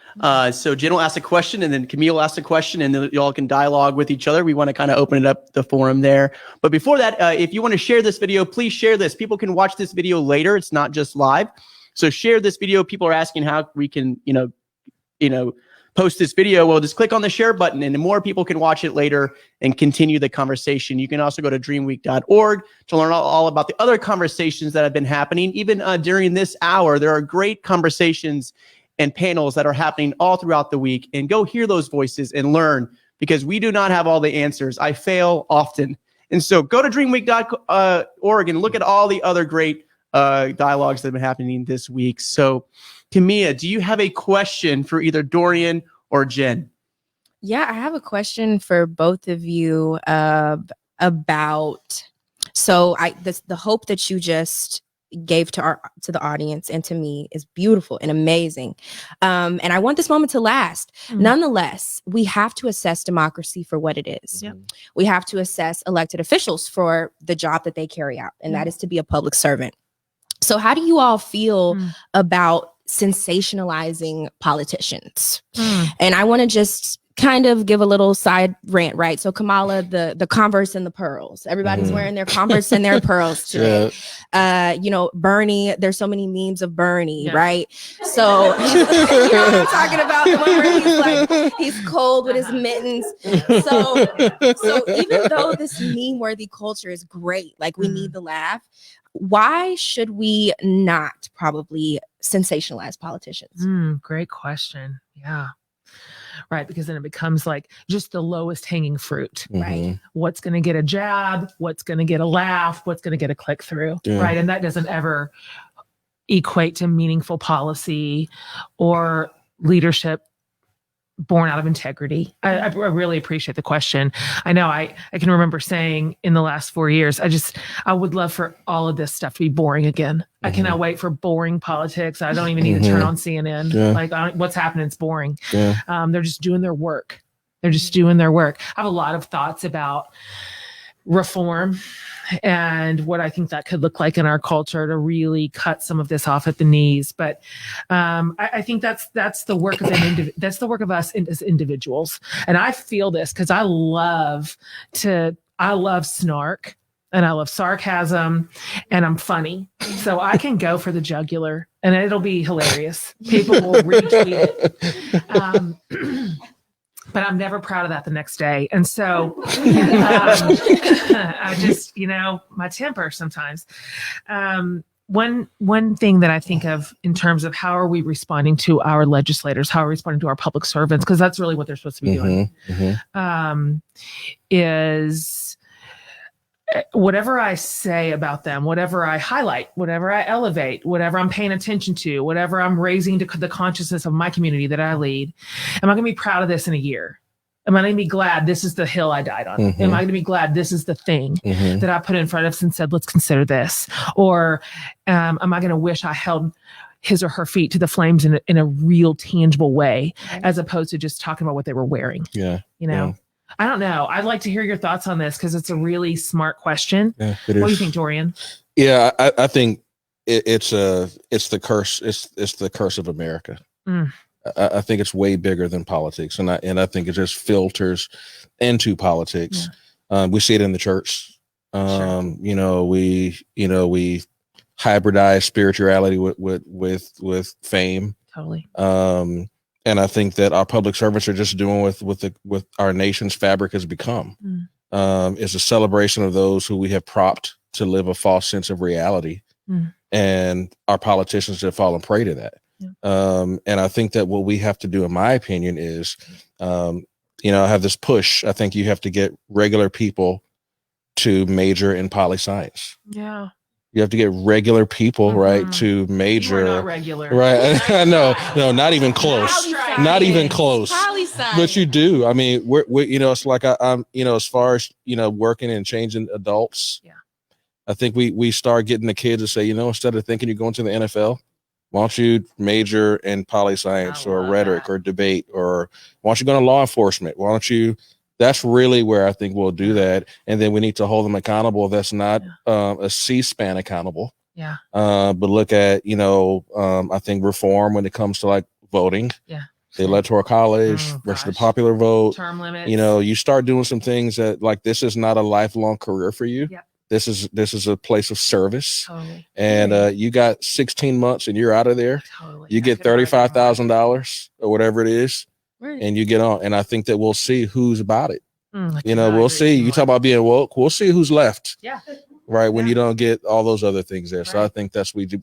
[SPEAKER 1] So Jen will ask a question, and then Camille will ask a question, and then y'all can dialogue with each other. We want to kind of open it up, the forum there. But before that, if you want to share this video, please share this. People can watch this video later. It's not just live. So share this video. People are asking how we can, post this video. Well, just click on the share button, and more people can watch it later and continue the conversation. You can also go to dreamweek.org to learn all about the other conversations that have been happening. Even during this hour, there are great conversations and panels that are happening all throughout the week, and go hear those voices and learn, because we do not have all the answers. I fail often. And so go to dreamweek.org and look at all the other great dialogues that have been happening this week. So Kimiya, do you have a question for either Dorian or Jen?
[SPEAKER 5] Yeah, I have a question for both of you about, so the hope that you just gave to the audience and to me is beautiful and amazing. And I want this moment to last. Nonetheless, we have to assess democracy for what it is.
[SPEAKER 2] Yep.
[SPEAKER 5] We have to assess elected officials for the job that they carry out, and that is to be a public servant. So how do you all feel about sensationalizing politicians? And I want to just kind of give a little side rant, right? So Kamala, the Converse and the pearls. Everybody's wearing their Converse and their pearls today. You know, Bernie, there's so many memes of Bernie, right? So you know what I'm talking about, the one where he's cold with his mittens. So even though this meme-worthy culture is great, like we need the laugh, why should we not probably sensationalize politicians?
[SPEAKER 6] Great question. Yeah. Right. Because then it becomes like just the lowest hanging fruit. Right. What's going to get a jab? What's going to get a laugh? What's going to get a click through? Right. And that doesn't ever equate to meaningful policy or leadership born out of integrity. I really appreciate the question. I know I can remember saying in the last 4 years, I would love for all of this stuff to be boring again. I cannot wait for boring politics. I don't even need to turn on CNN. Like what's happening is boring. They're just doing their work. I have a lot of thoughts about reform and what I think that could look like in our culture to really cut some of this off at the knees. But I think that's the work of that's the work of us as individuals. And I feel this because I love snark and I love sarcasm and I'm funny. So I can go for the jugular and it'll be hilarious. People will retweet it. But I'm never proud of that the next day. And so I just, my temper sometimes. One thing that I think of in terms of how are we responding to our legislators, how are we responding to our public servants, because that's really what they're supposed to be doing, is whatever I say about them, whatever I highlight, whatever I elevate, whatever I'm paying attention to, whatever I'm raising to the consciousness of my community that I lead, am I going to be proud of this in a year? Am I going to be glad this is the hill I died on? Am I going to be glad this is the thing that I put in front of us and said, let's consider this? Or am I going to wish I held his or her feet to the flames in a real tangible way, as opposed to just talking about what they were wearing? I don't know. I'd like to hear your thoughts on this because it's a really smart question. What do you think, Dorian?
[SPEAKER 4] Yeah, I think it's the curse. It's the curse of America. I think it's way bigger than politics, and I think it just filters into politics. We see it in the church. We hybridize spirituality with fame.
[SPEAKER 6] Totally.
[SPEAKER 4] And I think that our public servants are just doing with our nation's fabric has become. Is a celebration of those who we have propped to live a false sense of reality. And our politicians have fallen prey to that. And I think that what we have to do, in my opinion, is, I have this push. I think you have to get regular people to major in poli science.
[SPEAKER 6] Yeah.
[SPEAKER 4] You have to get regular people, right, to major.
[SPEAKER 6] We're not regular.
[SPEAKER 4] Right. No, not even close. Not even close. But you do. I mean, we're it's like I'm, as far as, working and changing adults.
[SPEAKER 6] Yeah.
[SPEAKER 4] I think we start getting the kids to say, instead of thinking you're going to the NFL, why don't you major in poli science or rhetoric or debate, or why don't you go to law enforcement? Why don't you? That's really where I think we'll do that. And then we need to hold them accountable. That's not a C-SPAN accountable.
[SPEAKER 6] Yeah.
[SPEAKER 4] But look at, I think reform when it comes to like voting.
[SPEAKER 6] Yeah.
[SPEAKER 4] The electoral college versus the popular vote.
[SPEAKER 6] Term limits.
[SPEAKER 4] You start doing some things that like this is not a lifelong career for you.
[SPEAKER 6] Yeah.
[SPEAKER 4] This is a place of service.
[SPEAKER 6] Totally.
[SPEAKER 4] And you got 16 months and you're out of there.
[SPEAKER 6] Totally.
[SPEAKER 4] You get $35,000 or whatever it is. Right. And you get on, and I think that we'll see who's about it. We'll see. You talk about being woke. We'll see who's left.
[SPEAKER 6] Yeah.
[SPEAKER 4] Right. When you don't get all those other things there. Right. So I think that's we de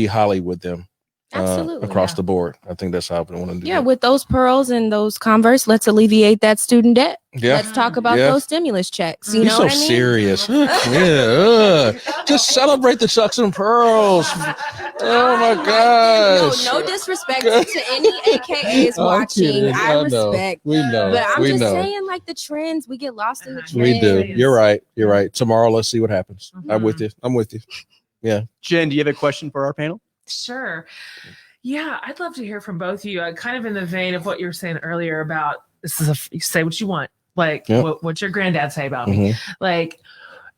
[SPEAKER 4] Hollywood them.
[SPEAKER 5] Absolutely,
[SPEAKER 4] across
[SPEAKER 5] yeah.
[SPEAKER 4] the board. I think that's how I want to do.
[SPEAKER 5] Yeah,
[SPEAKER 4] that.
[SPEAKER 5] with those pearls and those Converse, let's alleviate that student debt.
[SPEAKER 4] Yeah.
[SPEAKER 5] Let's talk about
[SPEAKER 4] Yeah.
[SPEAKER 5] those stimulus checks. You
[SPEAKER 4] You're
[SPEAKER 5] know
[SPEAKER 4] so
[SPEAKER 5] what I mean?
[SPEAKER 4] serious. Just celebrate the Chucks and Pearls. Oh my gosh.
[SPEAKER 5] No disrespect to any AKAs
[SPEAKER 4] I'm
[SPEAKER 5] watching.
[SPEAKER 4] kidding.
[SPEAKER 5] I
[SPEAKER 4] know.
[SPEAKER 5] respect.
[SPEAKER 4] We know.
[SPEAKER 5] But I'm
[SPEAKER 4] we
[SPEAKER 5] just
[SPEAKER 4] know.
[SPEAKER 5] saying, like the trends, we get lost in the trends.
[SPEAKER 4] We do. You're right. You're right. Tomorrow, let's see what happens. I'm with you. I'm with you. Yeah.
[SPEAKER 1] Jen, do you have a question for our panel?
[SPEAKER 6] Sure. Yeah, I'd love to hear from both of you. Kind of in the vein of what you were saying earlier about you say what you want. Like, what's your granddad say about me? Like,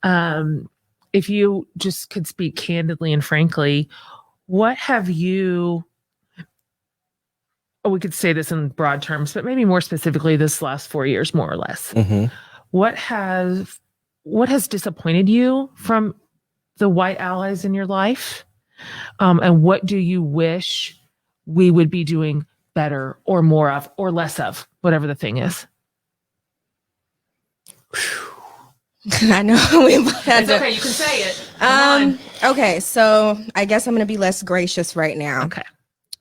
[SPEAKER 6] if you just could speak candidly and frankly, what have you? Oh, we could say this in broad terms, but maybe more specifically, this last 4 years, more or less. What has disappointed you from the white allies in your life? And what do you wish we would be doing better or more of or less of, whatever the thing is?
[SPEAKER 5] I know we've had
[SPEAKER 6] It's okay, you can say it.
[SPEAKER 5] Okay, so I guess I'm gonna be less gracious right now.
[SPEAKER 6] Okay.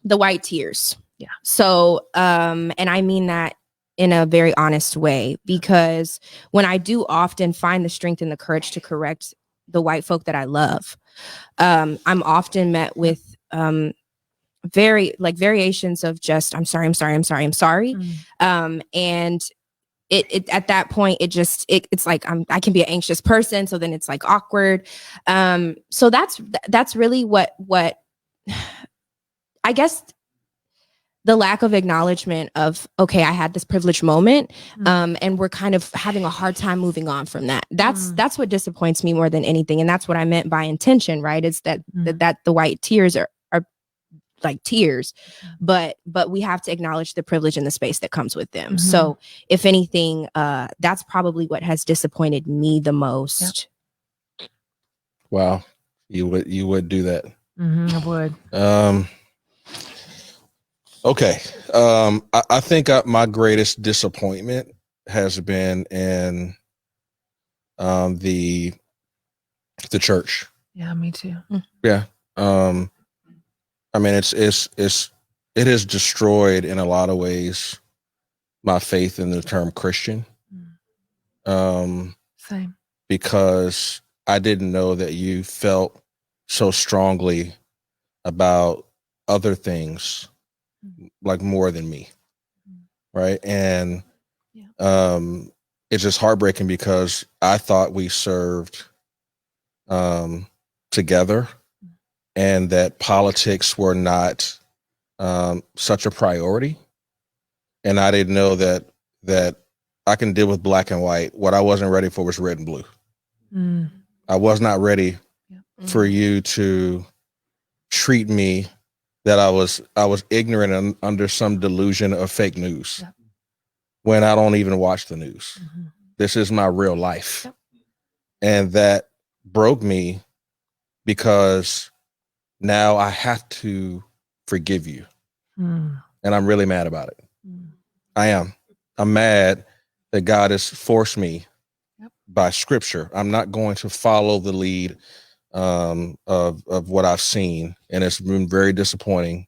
[SPEAKER 5] The white tears.
[SPEAKER 6] Yeah.
[SPEAKER 5] So and I mean that in a very honest way, because when I do often find the strength and the courage to correct the white folk that I love, I'm often met with variations of just I'm sorry. And it at that point it's like I can be an anxious person, so then it's like awkward. So that's really what I guess the lack of acknowledgement of, okay, I had this privileged moment, and we're kind of having a hard time moving on from that. That's what disappoints me more than anything. And that's what I meant by intention, right? It's that the white tears are like tears, but we have to acknowledge the privilege and the space that comes with them. So if anything, that's probably what has disappointed me the most.
[SPEAKER 6] Yep.
[SPEAKER 4] Wow. You would do that.
[SPEAKER 6] I would.
[SPEAKER 4] Okay. I think my greatest disappointment has been in the church.
[SPEAKER 6] Yeah, me too.
[SPEAKER 4] Yeah. I mean, it has destroyed in a lot of ways my faith in the term Christian.
[SPEAKER 6] Same.
[SPEAKER 4] Because I didn't know that you felt so strongly about other things, like more than me. Right. And it's just heartbreaking because I thought we served together, and that politics were not such a priority. And I didn't know that I can deal with black and white. What I wasn't ready for was red and blue. I was not ready for you to treat me that I was ignorant and under some delusion of fake news when I don't even watch the news. This is my real life. And that broke me because now I have to forgive you. And I'm really mad about it. I am. I'm mad that God has forced me by scripture. I'm not going to follow the lead of what I've seen. And it's been very disappointing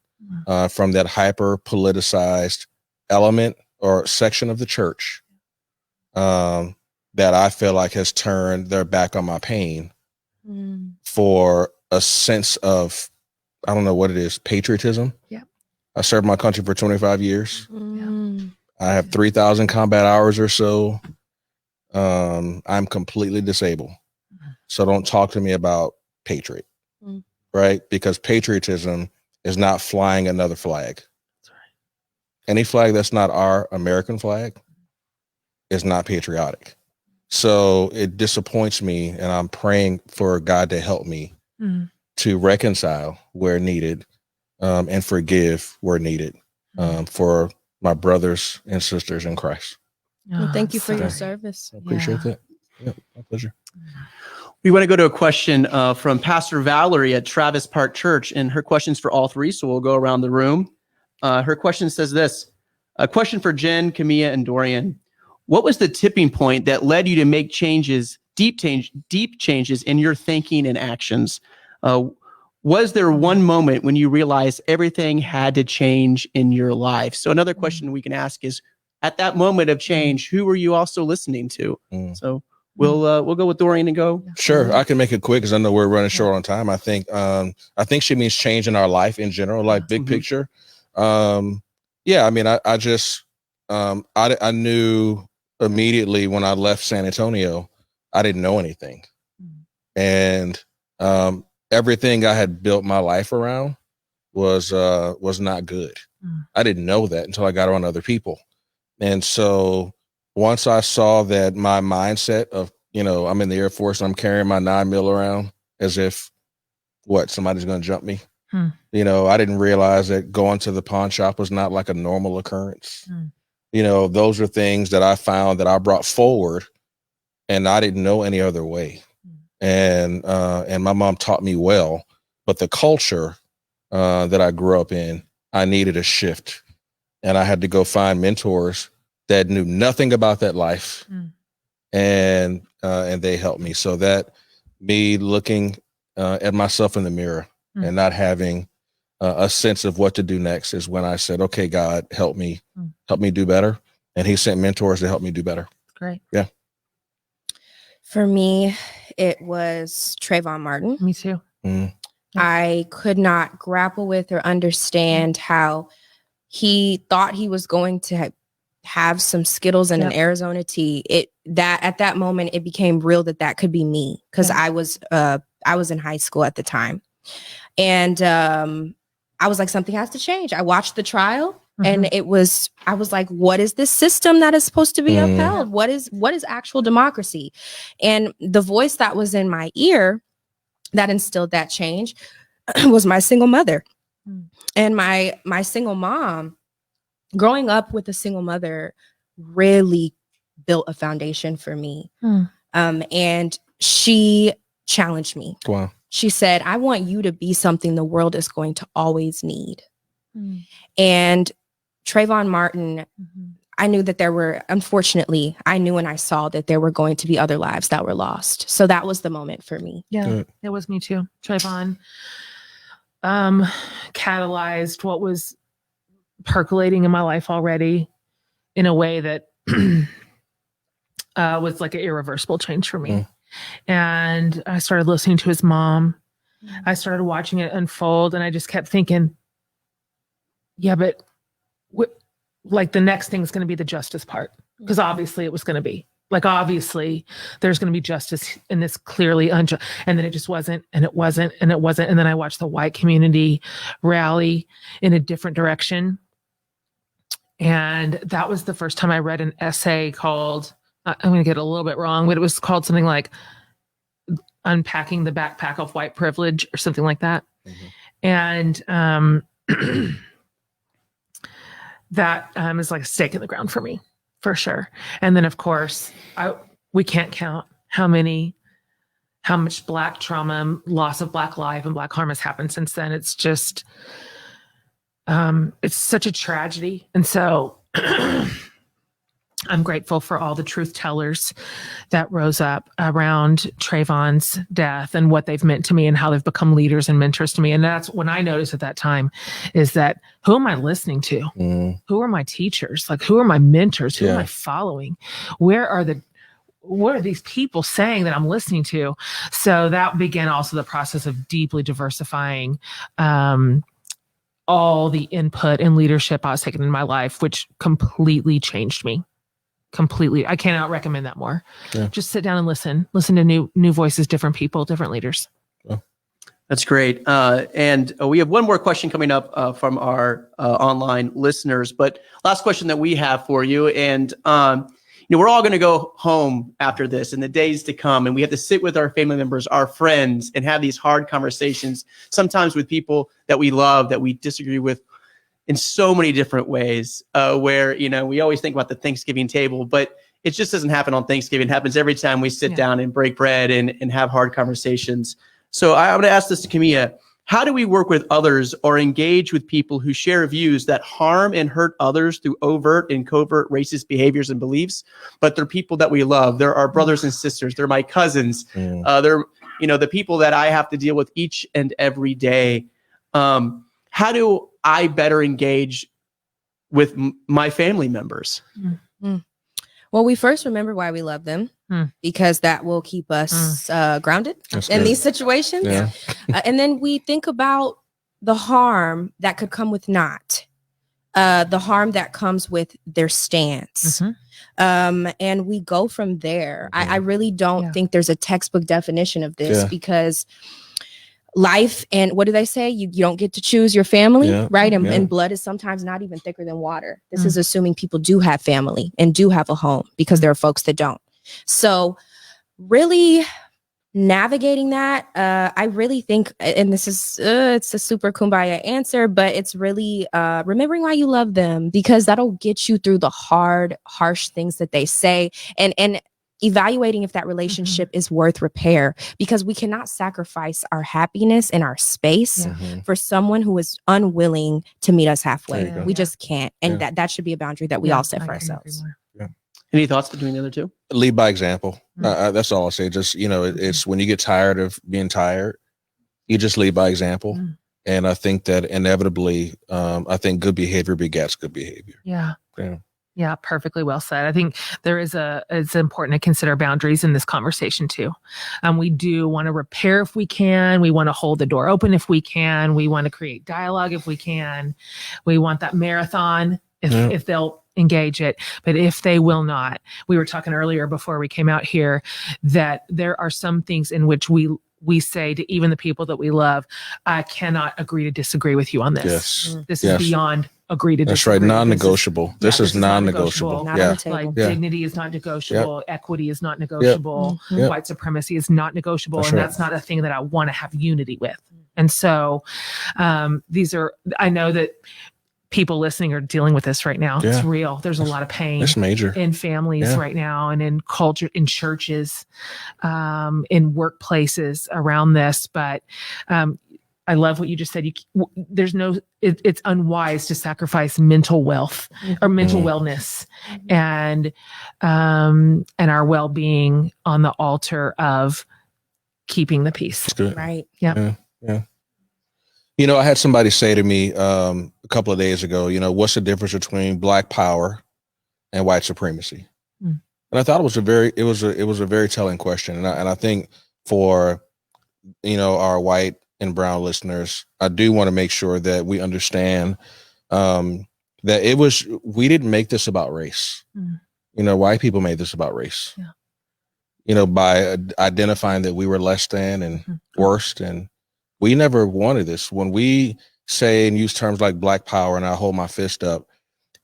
[SPEAKER 4] from that hyper politicized element or section of the church that I feel like has turned their back on my pain for a sense of, I don't know what it is, patriotism. I served my country for 25 years. I have 3,000 combat hours or so. I'm completely disabled. So don't talk to me about patriot, right? Because patriotism is not flying another flag. That's right. Any flag that's not our American flag is not patriotic. So it disappoints me, and I'm praying for God to help me to reconcile where needed, and forgive where needed, for my brothers and sisters in Christ.
[SPEAKER 5] Well, thank you for your service.
[SPEAKER 4] I appreciate that. Yeah, my pleasure.
[SPEAKER 1] We want to go to a question from Pastor Valerie at Travis Park Church, and her question's for all three, so we'll go around the room. Her question says this: a question for Jen, Kimiya, and Dorian. What was the tipping point that led you to make changes, deep changes in your thinking and actions? was there one moment when you realized everything had to change in your life? So another question we can ask is, at that moment of change, who were you also listening to? So we'll go with Dorian and go.
[SPEAKER 4] Sure, I can make it quick because I know we're running short on time. I think she means change in our life in general, like big picture. Yeah, I mean, I just I knew immediately when I left San Antonio, I didn't know anything, and everything I had built my life around was not good. I didn't know that until I got around other people, and so once I saw that my mindset of, I'm in the Air Force and I'm carrying my 9mm around as if somebody's going to jump me. I didn't realize that going to the pawn shop was not like a normal occurrence. Those are things that I found that I brought forward and I didn't know any other way. And my mom taught me well, but the culture that I grew up in, I needed a shift, and I had to go find mentors that knew nothing about that life. And they helped me. So that me looking at myself in the mirror and not having a sense of what to do next is when I said, okay, God, help me do better. And he sent mentors to help me do better.
[SPEAKER 6] Great.
[SPEAKER 4] Yeah.
[SPEAKER 5] For me, it was Trayvon Martin.
[SPEAKER 6] Me too.
[SPEAKER 5] I could not grapple with or understand how he thought he was going to have some Skittles and an Arizona tea. At that moment, it became real that could be me, because I was in high school at the time, and I was like, something has to change. I watched the trial, and I was like, what is this system that is supposed to be upheld? What is actual democracy? And the voice that was in my ear that instilled that change was my single mother, and my single mom. Growing up with a single mother really built a foundation for me. And she challenged me.
[SPEAKER 4] Wow.
[SPEAKER 5] She said, I want you to be something the world is going to always need. And Trayvon Martin, I knew that unfortunately, I knew and I saw that there were going to be other lives that were lost. So that was the moment for me.
[SPEAKER 6] Yeah, it was me too. Trayvon catalyzed what was percolating in my life already in a way that was like an irreversible change for me. And I started listening to his mom. I started watching it unfold, and I just kept thinking, yeah, but like the next thing is going to be the justice part, because obviously it was going to be. Like, obviously there's going to be justice in this clearly unjust. And then it just wasn't, and it wasn't, and it wasn't. And then I watched the white community rally in a different direction. And that was the first time I read an essay called, I'm going to get it a little bit wrong, but it was called something like Unpacking the Backpack of White Privilege or something like that. And that is like a stake in the ground for me, for sure. And then, of course, we can't count how much Black trauma, loss of Black life and Black harm has happened since then. It's just, it's such a tragedy. And so I'm grateful for all the truth tellers that rose up around Trayvon's death and what they've meant to me and how they've become leaders and mentors to me. And that's when I noticed at that time is that, who am I listening to? Who are my teachers? Like, who are my mentors? Who am I following? What are these people saying that I'm listening to? So that began also the process of deeply diversifying all the input and leadership I was taking in my life, which completely changed me. Completely. I cannot recommend that more. Just sit down and listen to new voices, different people, different leaders.
[SPEAKER 1] That's great. And we have one more question coming up from our online listeners, but last question that we have for you. And, we're all going to go home after this in the days to come, and we have to sit with our family members, our friends, and have these hard conversations, sometimes with people that we love, that we disagree with in so many different ways, where, we always think about the Thanksgiving table, but it just doesn't happen on Thanksgiving. It happens every time we sit down and break bread and have hard conversations. So I'm going to ask this to Kimiya. How do we work with others or engage with people who share views that harm and hurt others through overt and covert racist behaviors and beliefs, but they're people that we love? They're our brothers and sisters. They're my cousins. They're, the people that I have to deal with each and every day. How do I better engage with my family members?
[SPEAKER 5] Well, we first remember why we love them, because that will keep us grounded in these situations.
[SPEAKER 4] Yeah.
[SPEAKER 5] And then we think about the harm that could come with not, the harm that comes with their stance. And we go from there. I really don't think there's a textbook definition of this, because life, and what do they say? You don't get to choose your family, right? And blood is sometimes not even thicker than water. This is assuming people do have family and do have a home, because there are folks that don't. So really navigating that, I really think, and this is, it's a super kumbaya answer, but it's really remembering why you love them, because that'll get you through the hard, harsh things that they say, and evaluating if that relationship is worth repair, because we cannot sacrifice our happiness and our space for someone who is unwilling to meet us halfway. We just can't. And that should be a boundary that we all set for ourselves.
[SPEAKER 1] Any thoughts between the other two?
[SPEAKER 4] Lead by example. That's all I'll say. Just, it's when you get tired of being tired, you just lead by example. And I think that inevitably, I think good behavior begets good behavior.
[SPEAKER 6] Yeah, perfectly well said. I think it's important to consider boundaries in this conversation too. We do want to repair if we can. We want to hold the door open if we can. We want to create dialogue if we can. We want that marathon if they'll engage it. But if they will not, we were talking earlier before we came out here that there are some things in which we say to even the people that we love, I cannot agree to disagree with you on this. This is beyond agree to disagree.
[SPEAKER 4] That's right. Non-negotiable. This is non-negotiable.
[SPEAKER 6] Like dignity is not negotiable. Equity is not negotiable. White supremacy is not negotiable. That's not a thing that I want to have unity with. And so I know that people listening are dealing with this right now. It's real. There's a lot of pain.
[SPEAKER 4] It's major
[SPEAKER 6] in families right now, and in culture, in churches, in workplaces around this. But I love what you just said. It's unwise to sacrifice mental wealth or mental wellness and our well-being on the altar of keeping the peace.
[SPEAKER 5] Right.
[SPEAKER 6] Yeah.
[SPEAKER 4] I had somebody say to me a couple of days ago, what's the difference between Black power and white supremacy? And I thought it was a very telling question. And I think for, our white and brown listeners, I do want to make sure that we understand that we didn't make this about race. White people made this about race, by identifying that we were less than and worst. And we never wanted this. When we say and use terms like Black power and I hold my fist up,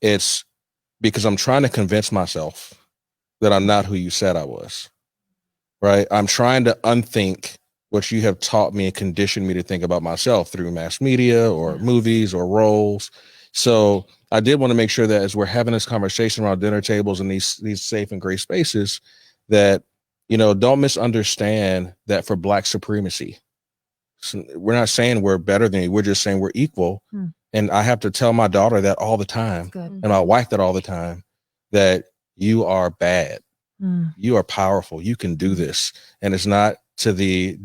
[SPEAKER 4] it's because I'm trying to convince myself that I'm not who you said I was, right? I'm trying to unthink what you have taught me and conditioned me to think about myself through mass media or movies or roles. So I did want to make sure that as we're having this conversation around dinner tables and these safe and great spaces, that, don't misunderstand that for Black supremacy. So we're not saying we're better than you. We're just saying we're equal. And I have to tell my daughter that all the time, and my wife that all the time, that you are bad. You are powerful. You can do this. And it's not at the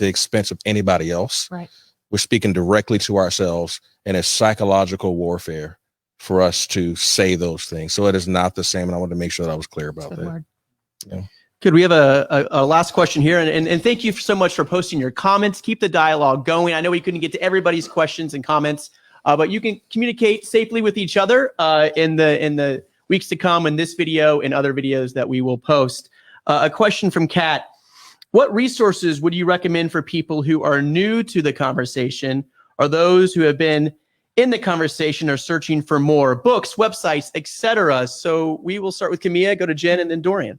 [SPEAKER 4] expense of anybody else.
[SPEAKER 6] Right.
[SPEAKER 4] We're speaking directly to ourselves, and it's psychological warfare for us to say those things. So it is not the same. And I wanted to make sure that I was clear about that.
[SPEAKER 1] Good. We have a last question here, and thank you so much for posting your comments. Keep the dialogue going. I know we couldn't get to everybody's questions and comments, but you can communicate safely with each other in the weeks to come in this video and other videos that we will post. A question from Kat. What resources would you recommend for people who are new to the conversation or those who have been in the conversation are searching for more books, websites, etc.? So we will start with Kimiya, go to Jen, and then Dorian.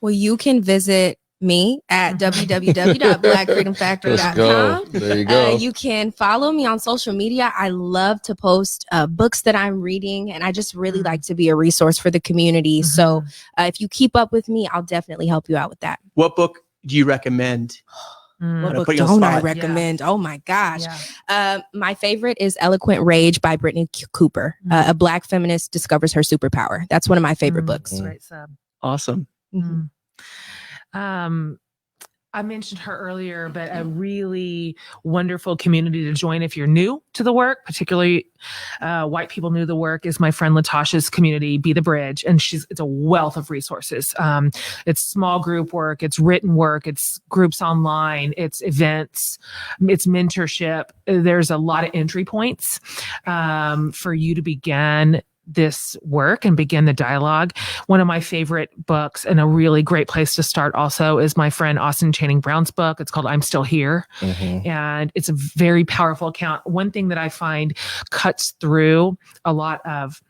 [SPEAKER 5] Well, you can visit me at www.blackfreedomfactory.com.
[SPEAKER 4] There you go.
[SPEAKER 5] You can follow me on social media. I love to post books that I'm reading, and I just really like to be a resource for the community. So if you keep up with me, I'll definitely help you out with that.
[SPEAKER 1] What book do you recommend?
[SPEAKER 5] What book don't I recommend? Oh my gosh. My favorite is Eloquent Rage by Brittany Cooper. A Black feminist discovers her superpower. That's one of my favorite books.
[SPEAKER 6] Right,
[SPEAKER 1] Awesome.
[SPEAKER 6] I mentioned her earlier, but a really wonderful community to join if you're new to the work, particularly white people new to the work, is my friend Latasha's community, Be the Bridge. And it's a wealth of resources. It's small group work, it's written work, it's groups online, it's events, it's mentorship. There's a lot of entry points for you to begin this work and begin the dialogue. One of my favorite books and a really great place to start also is my friend Austin Channing Brown's book. It's called I'm Still Here. And it's a very powerful account. One thing that I find cuts through a lot of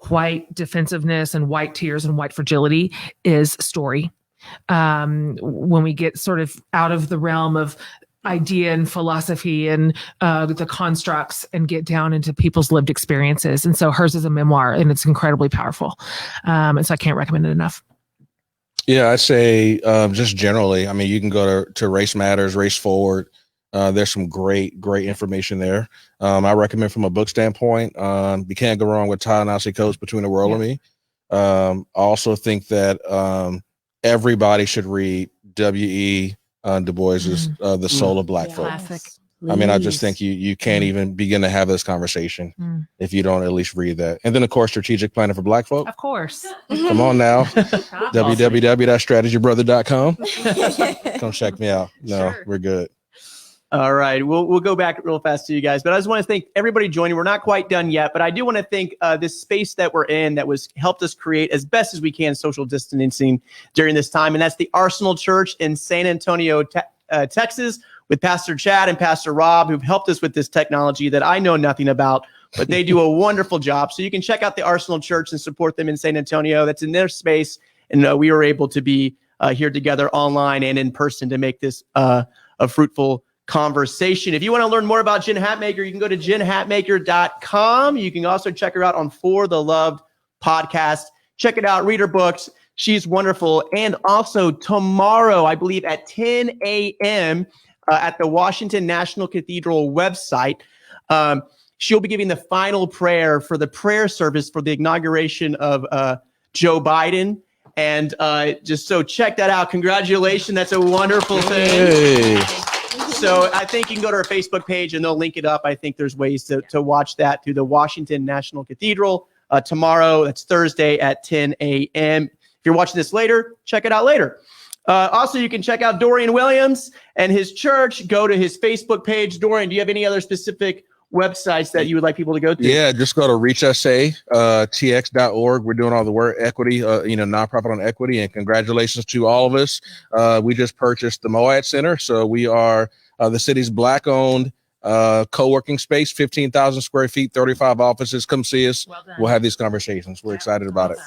[SPEAKER 6] white defensiveness and white tears and white fragility is story. When we get sort of out of the realm of idea and philosophy and the constructs and get down into people's lived experiences. And so hers is a memoir and it's incredibly powerful. And so I can't recommend it enough.
[SPEAKER 4] Yeah, I say just generally, I mean, you can go to Race Matters, Race Forward. There's some great information there. I recommend from a book standpoint, you can't go wrong with Ta-Nehisi Coates' Between the World and Me. I also think that everybody should read W.E. Du Bois's The Soul of Black Folk.
[SPEAKER 2] Classic.
[SPEAKER 4] I mean, I just think you can't even begin to have this conversation if you don't at least read that. And then, of course, Strategic Planning for Black Folk.
[SPEAKER 6] Of course.
[SPEAKER 4] Come on now. www.strategybrother.com. Come check me out. No, we're good.
[SPEAKER 1] All right. We'll go back real fast to you guys, but I just want to thank everybody joining. We're not quite done yet, but I do want to thank this space that we're in that was helped us create as best as we can social distancing during this time. And that's the Arsenal Church in San Antonio, Texas, with Pastor Chad and Pastor Rob, who've helped us with this technology that I know nothing about, but they do a wonderful job. So you can check out the Arsenal Church and support them in San Antonio. That's in their space. And we were able to be here together online and in person to make this a fruitful conversation. If you want to learn more about Jen Hatmaker, you can go to jenhatmaker.com. You can also check her out on For the Loved podcast. Check it out. Read her books. She's wonderful. And also tomorrow, I believe at 10 a.m. At the Washington National Cathedral website, she'll be giving the final prayer for the prayer service for the inauguration of Joe Biden. And just so check that out. Congratulations. That's a wonderful thing.
[SPEAKER 4] Hey.
[SPEAKER 1] So I think you can go to our Facebook page and they'll link it up. I think there's ways to watch that through the Washington National Cathedral tomorrow. That's Thursday at 10 a.m. If you're watching this later, check it out later. Also, you can check out Dorian Williams and his church. Go to his Facebook page. Dorian, do you have any other specific websites that you would like people to go to?
[SPEAKER 4] Yeah, just go to reachsa.tx.org. We're doing all the work, equity, nonprofit on equity. And congratulations to all of us. We just purchased the Moad Center. So we are the city's Black-owned co-working space, 15,000 square feet, 35 offices. Come see us.
[SPEAKER 6] Well done.
[SPEAKER 4] We'll have these conversations. We're excited about it.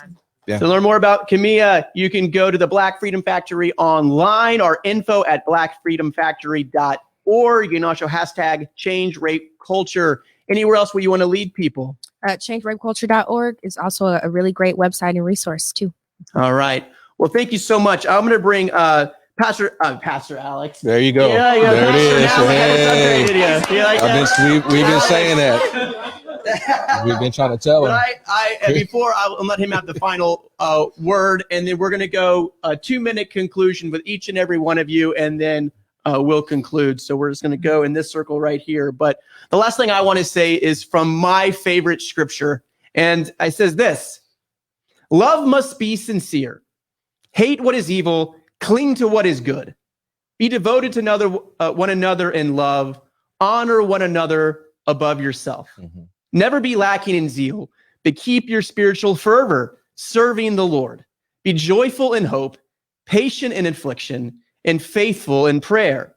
[SPEAKER 4] Yeah.
[SPEAKER 1] To learn more about Kimiya, you can go to the Black Freedom Factory online or info at blackfreedomfactory.org. You can also hashtag change rape culture. Anywhere else where you want to lead people?
[SPEAKER 5] ChangeRapeCulture.org is also a really great website and resource too.
[SPEAKER 1] All right. Well, thank you so much. I'm going to bring Pastor Alex.
[SPEAKER 4] There you go.
[SPEAKER 1] Yeah,
[SPEAKER 4] there it is. Hey.
[SPEAKER 1] You like that?
[SPEAKER 4] We've been saying that. We've been trying to tell him.
[SPEAKER 1] But before I'll let him have the final word, and then we're going to go a 2-minute conclusion with each and every one of you, and then we'll conclude. So we're just going to go in this circle right here. But the last thing I want to say is from my favorite scripture, and it says this: love must be sincere. Hate what is evil. Cling to what is good. Be devoted to one another in love. Honor one another above yourself. Mm-hmm. Never be lacking in zeal, but keep your spiritual fervor, serving the Lord. Be joyful in hope, patient in affliction, and faithful in prayer.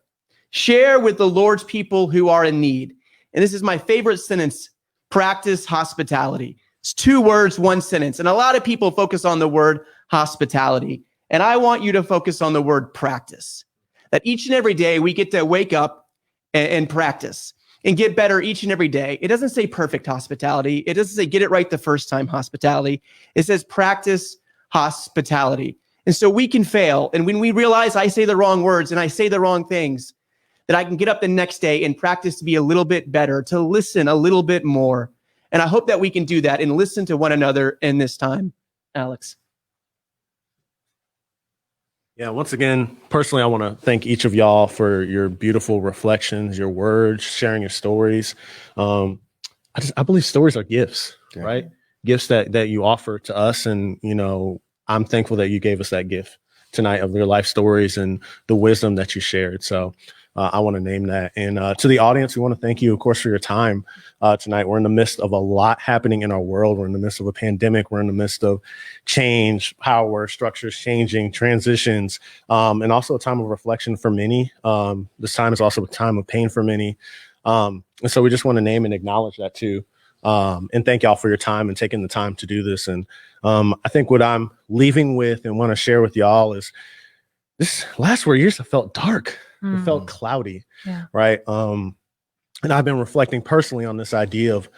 [SPEAKER 1] Share with the Lord's people who are in need. And this is my favorite sentence: practice hospitality. It's 2 words, 1 sentence. And a lot of people focus on the word hospitality. And I want you to focus on the word practice. That each and every day we get to wake up and practice and get better each and every day. It doesn't say perfect hospitality. It doesn't say get it right the first time hospitality. It says practice hospitality. And so we can fail. And when we realize I say the wrong words and I say the wrong things, that I can get up the next day and practice to be a little bit better, to listen a little bit more. And I hope that we can do that and listen to one another in this time. Alex.
[SPEAKER 3] Yeah, once again, personally, I want to thank each of y'all for your beautiful reflections, your words, sharing your stories. I believe stories are gifts,
[SPEAKER 4] Yeah.
[SPEAKER 3] right? Gifts that you offer to us. And, I'm thankful that you gave us that gift tonight of your life stories and the wisdom that you shared. So I want to name that. And to the audience, we want to thank you, of course, for your time tonight. We're in the midst of a lot happening in our world. We're in the midst of a pandemic. We're in the midst of change, power, structures changing, transitions, and also a time of reflection for many. This time is also a time of pain for many. And so we just want to name and acknowledge that too. And thank y'all for your time and taking the time to do this. And I think what I'm leaving with and want to share with y'all is this last 4 years have felt dark. It felt cloudy, right? And I've been reflecting personally on this idea of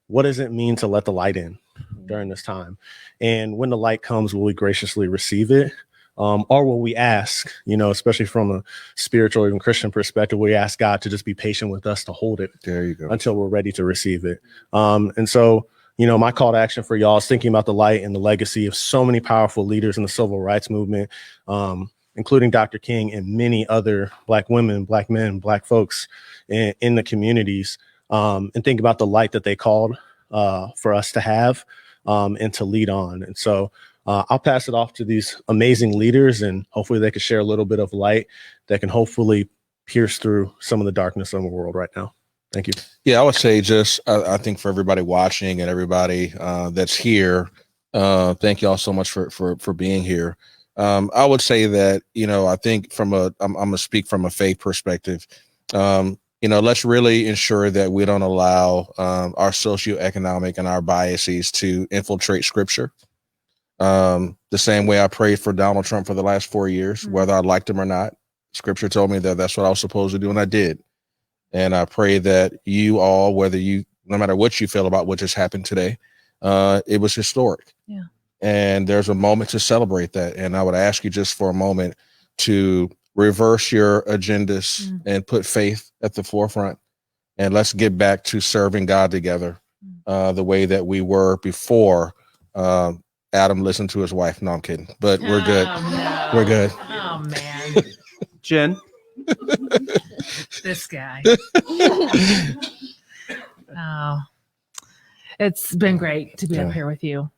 [SPEAKER 3] what does it mean to let the light in during this time? And when the light comes, will we graciously receive it? Or will we ask, especially from a spiritual, even Christian perspective, we ask God to just be patient with us to hold it
[SPEAKER 4] There you go.
[SPEAKER 3] until we're ready to receive it. And so, my call to action for y'all is thinking about the light and the legacy of so many powerful leaders in the civil rights movement, including Dr. King and many other Black women, Black men, Black folks in the communities, and think about the light that they called for us to have and to lead on. And so I'll pass it off to these amazing leaders, and hopefully they can share a little bit of light that can hopefully pierce through some of the darkness in the world right now. Thank you.
[SPEAKER 4] Yeah, I would say just, I think for everybody watching and everybody that's here, thank y'all so much for being here. I would say that, I think I'm going to speak from a faith perspective. Let's really ensure that we don't allow our socioeconomic and our biases to infiltrate scripture. The same way I prayed for Donald Trump for the last 4 years, whether I liked him or not. Scripture told me that that's what I was supposed to do, and I did. And I pray that you all, no matter what you feel about what just happened today, it was historic.
[SPEAKER 2] Yeah.
[SPEAKER 4] And there's a moment to celebrate that. And I would ask you just for a moment to reverse your agendas and put faith at the forefront. And let's get back to serving God together the way that we were before Adam listened to his wife. No, I'm kidding. But we're good.
[SPEAKER 6] No.
[SPEAKER 4] We're good.
[SPEAKER 6] Oh, man.
[SPEAKER 1] Jen.
[SPEAKER 6] This guy. Oh, it's been great to be up here with you.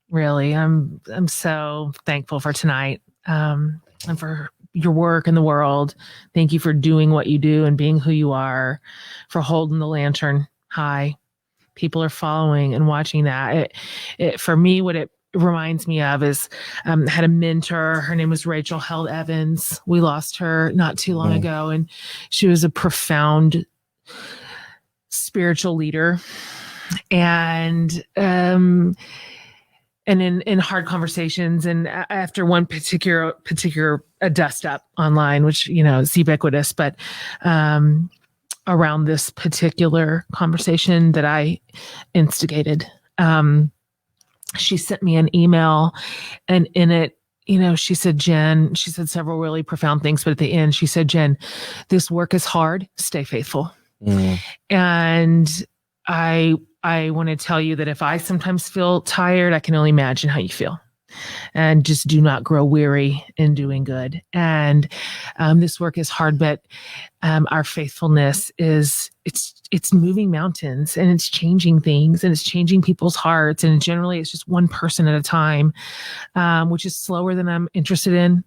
[SPEAKER 6] Really, I'm so thankful for tonight and for your work in the world. Thank you for doing what you do and being who you are, for holding the lantern high. People are following and watching that. For me, what it reminds me of is I had a mentor. Her name was Rachel Held Evans. We lost her not too long ago, and she was a profound spiritual leader. And in hard conversations, and after one particular dust up online, which is ubiquitous, but around this particular conversation that I instigated, she sent me an email, and in it, she said, Jen, she said several really profound things, but at the end, she said, Jen, this work is hard. Stay faithful. And I want to tell you that if I sometimes feel tired, I can only imagine how you feel. And just do not grow weary in doing good. And this work is hard, but our faithfulness it's moving mountains, and it's changing things, and it's changing people's hearts. And generally, it's just one person at a time, which is slower than I'm interested in.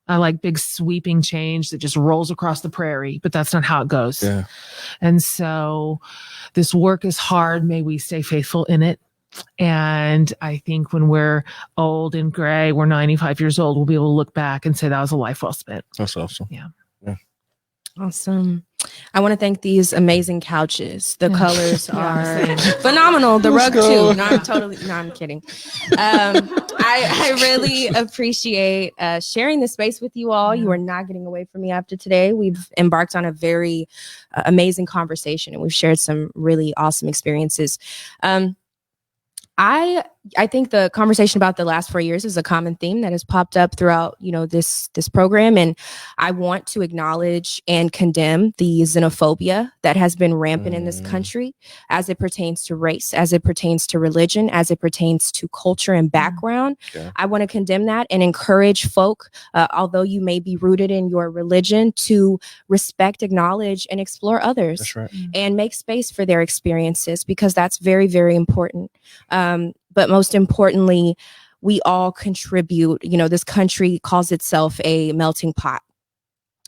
[SPEAKER 6] I like big sweeping change that just rolls across the prairie, but that's not how it goes.
[SPEAKER 4] Yeah.
[SPEAKER 6] And so this work is hard. May we stay faithful in it. And I think when we're old and gray, we're 95 years old, we'll be able to look back and say that was a life well spent.
[SPEAKER 4] That's awesome.
[SPEAKER 6] Yeah.
[SPEAKER 5] Awesome. I want to thank these amazing couches. The colors are
[SPEAKER 6] same.
[SPEAKER 5] phenomenal. The rug
[SPEAKER 4] go.
[SPEAKER 5] too. I'm kidding. I really appreciate sharing this space with you all. You are not getting away from me after today. We've embarked on a very amazing conversation, and we've shared some really awesome experiences. I think the conversation about the last 4 years is a common theme that has popped up throughout, this program. And I want to acknowledge and condemn the xenophobia that has been rampant in this country as it pertains to race, as it pertains to religion, as it pertains to culture and background.
[SPEAKER 4] Yeah.
[SPEAKER 5] I want to condemn that and encourage folk, although you may be rooted in your religion, to respect, acknowledge, and explore others.
[SPEAKER 4] That's right.
[SPEAKER 5] And make space for their experiences, because that's very, very important. But most importantly, we all contribute. This country calls itself a melting pot.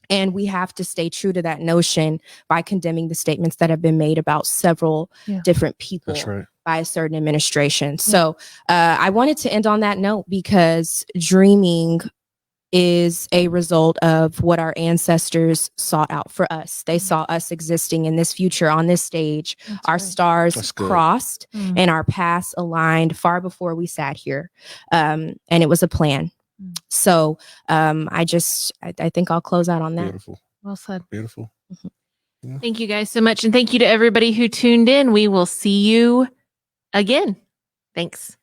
[SPEAKER 5] And we have to stay true to that notion by condemning the statements that have been made about several different people by a certain administration. So I wanted to end on that note, because dreaming is a result of what our ancestors sought out for us. They saw us existing in this future on this stage. Our stars crossed and our paths aligned far before we sat here. And it was a plan. So I think I'll close out on that.
[SPEAKER 4] Beautiful.
[SPEAKER 6] Well said.
[SPEAKER 4] Beautiful.
[SPEAKER 2] Thank you guys so much. And thank you to everybody who tuned in. We will see you again. Thanks.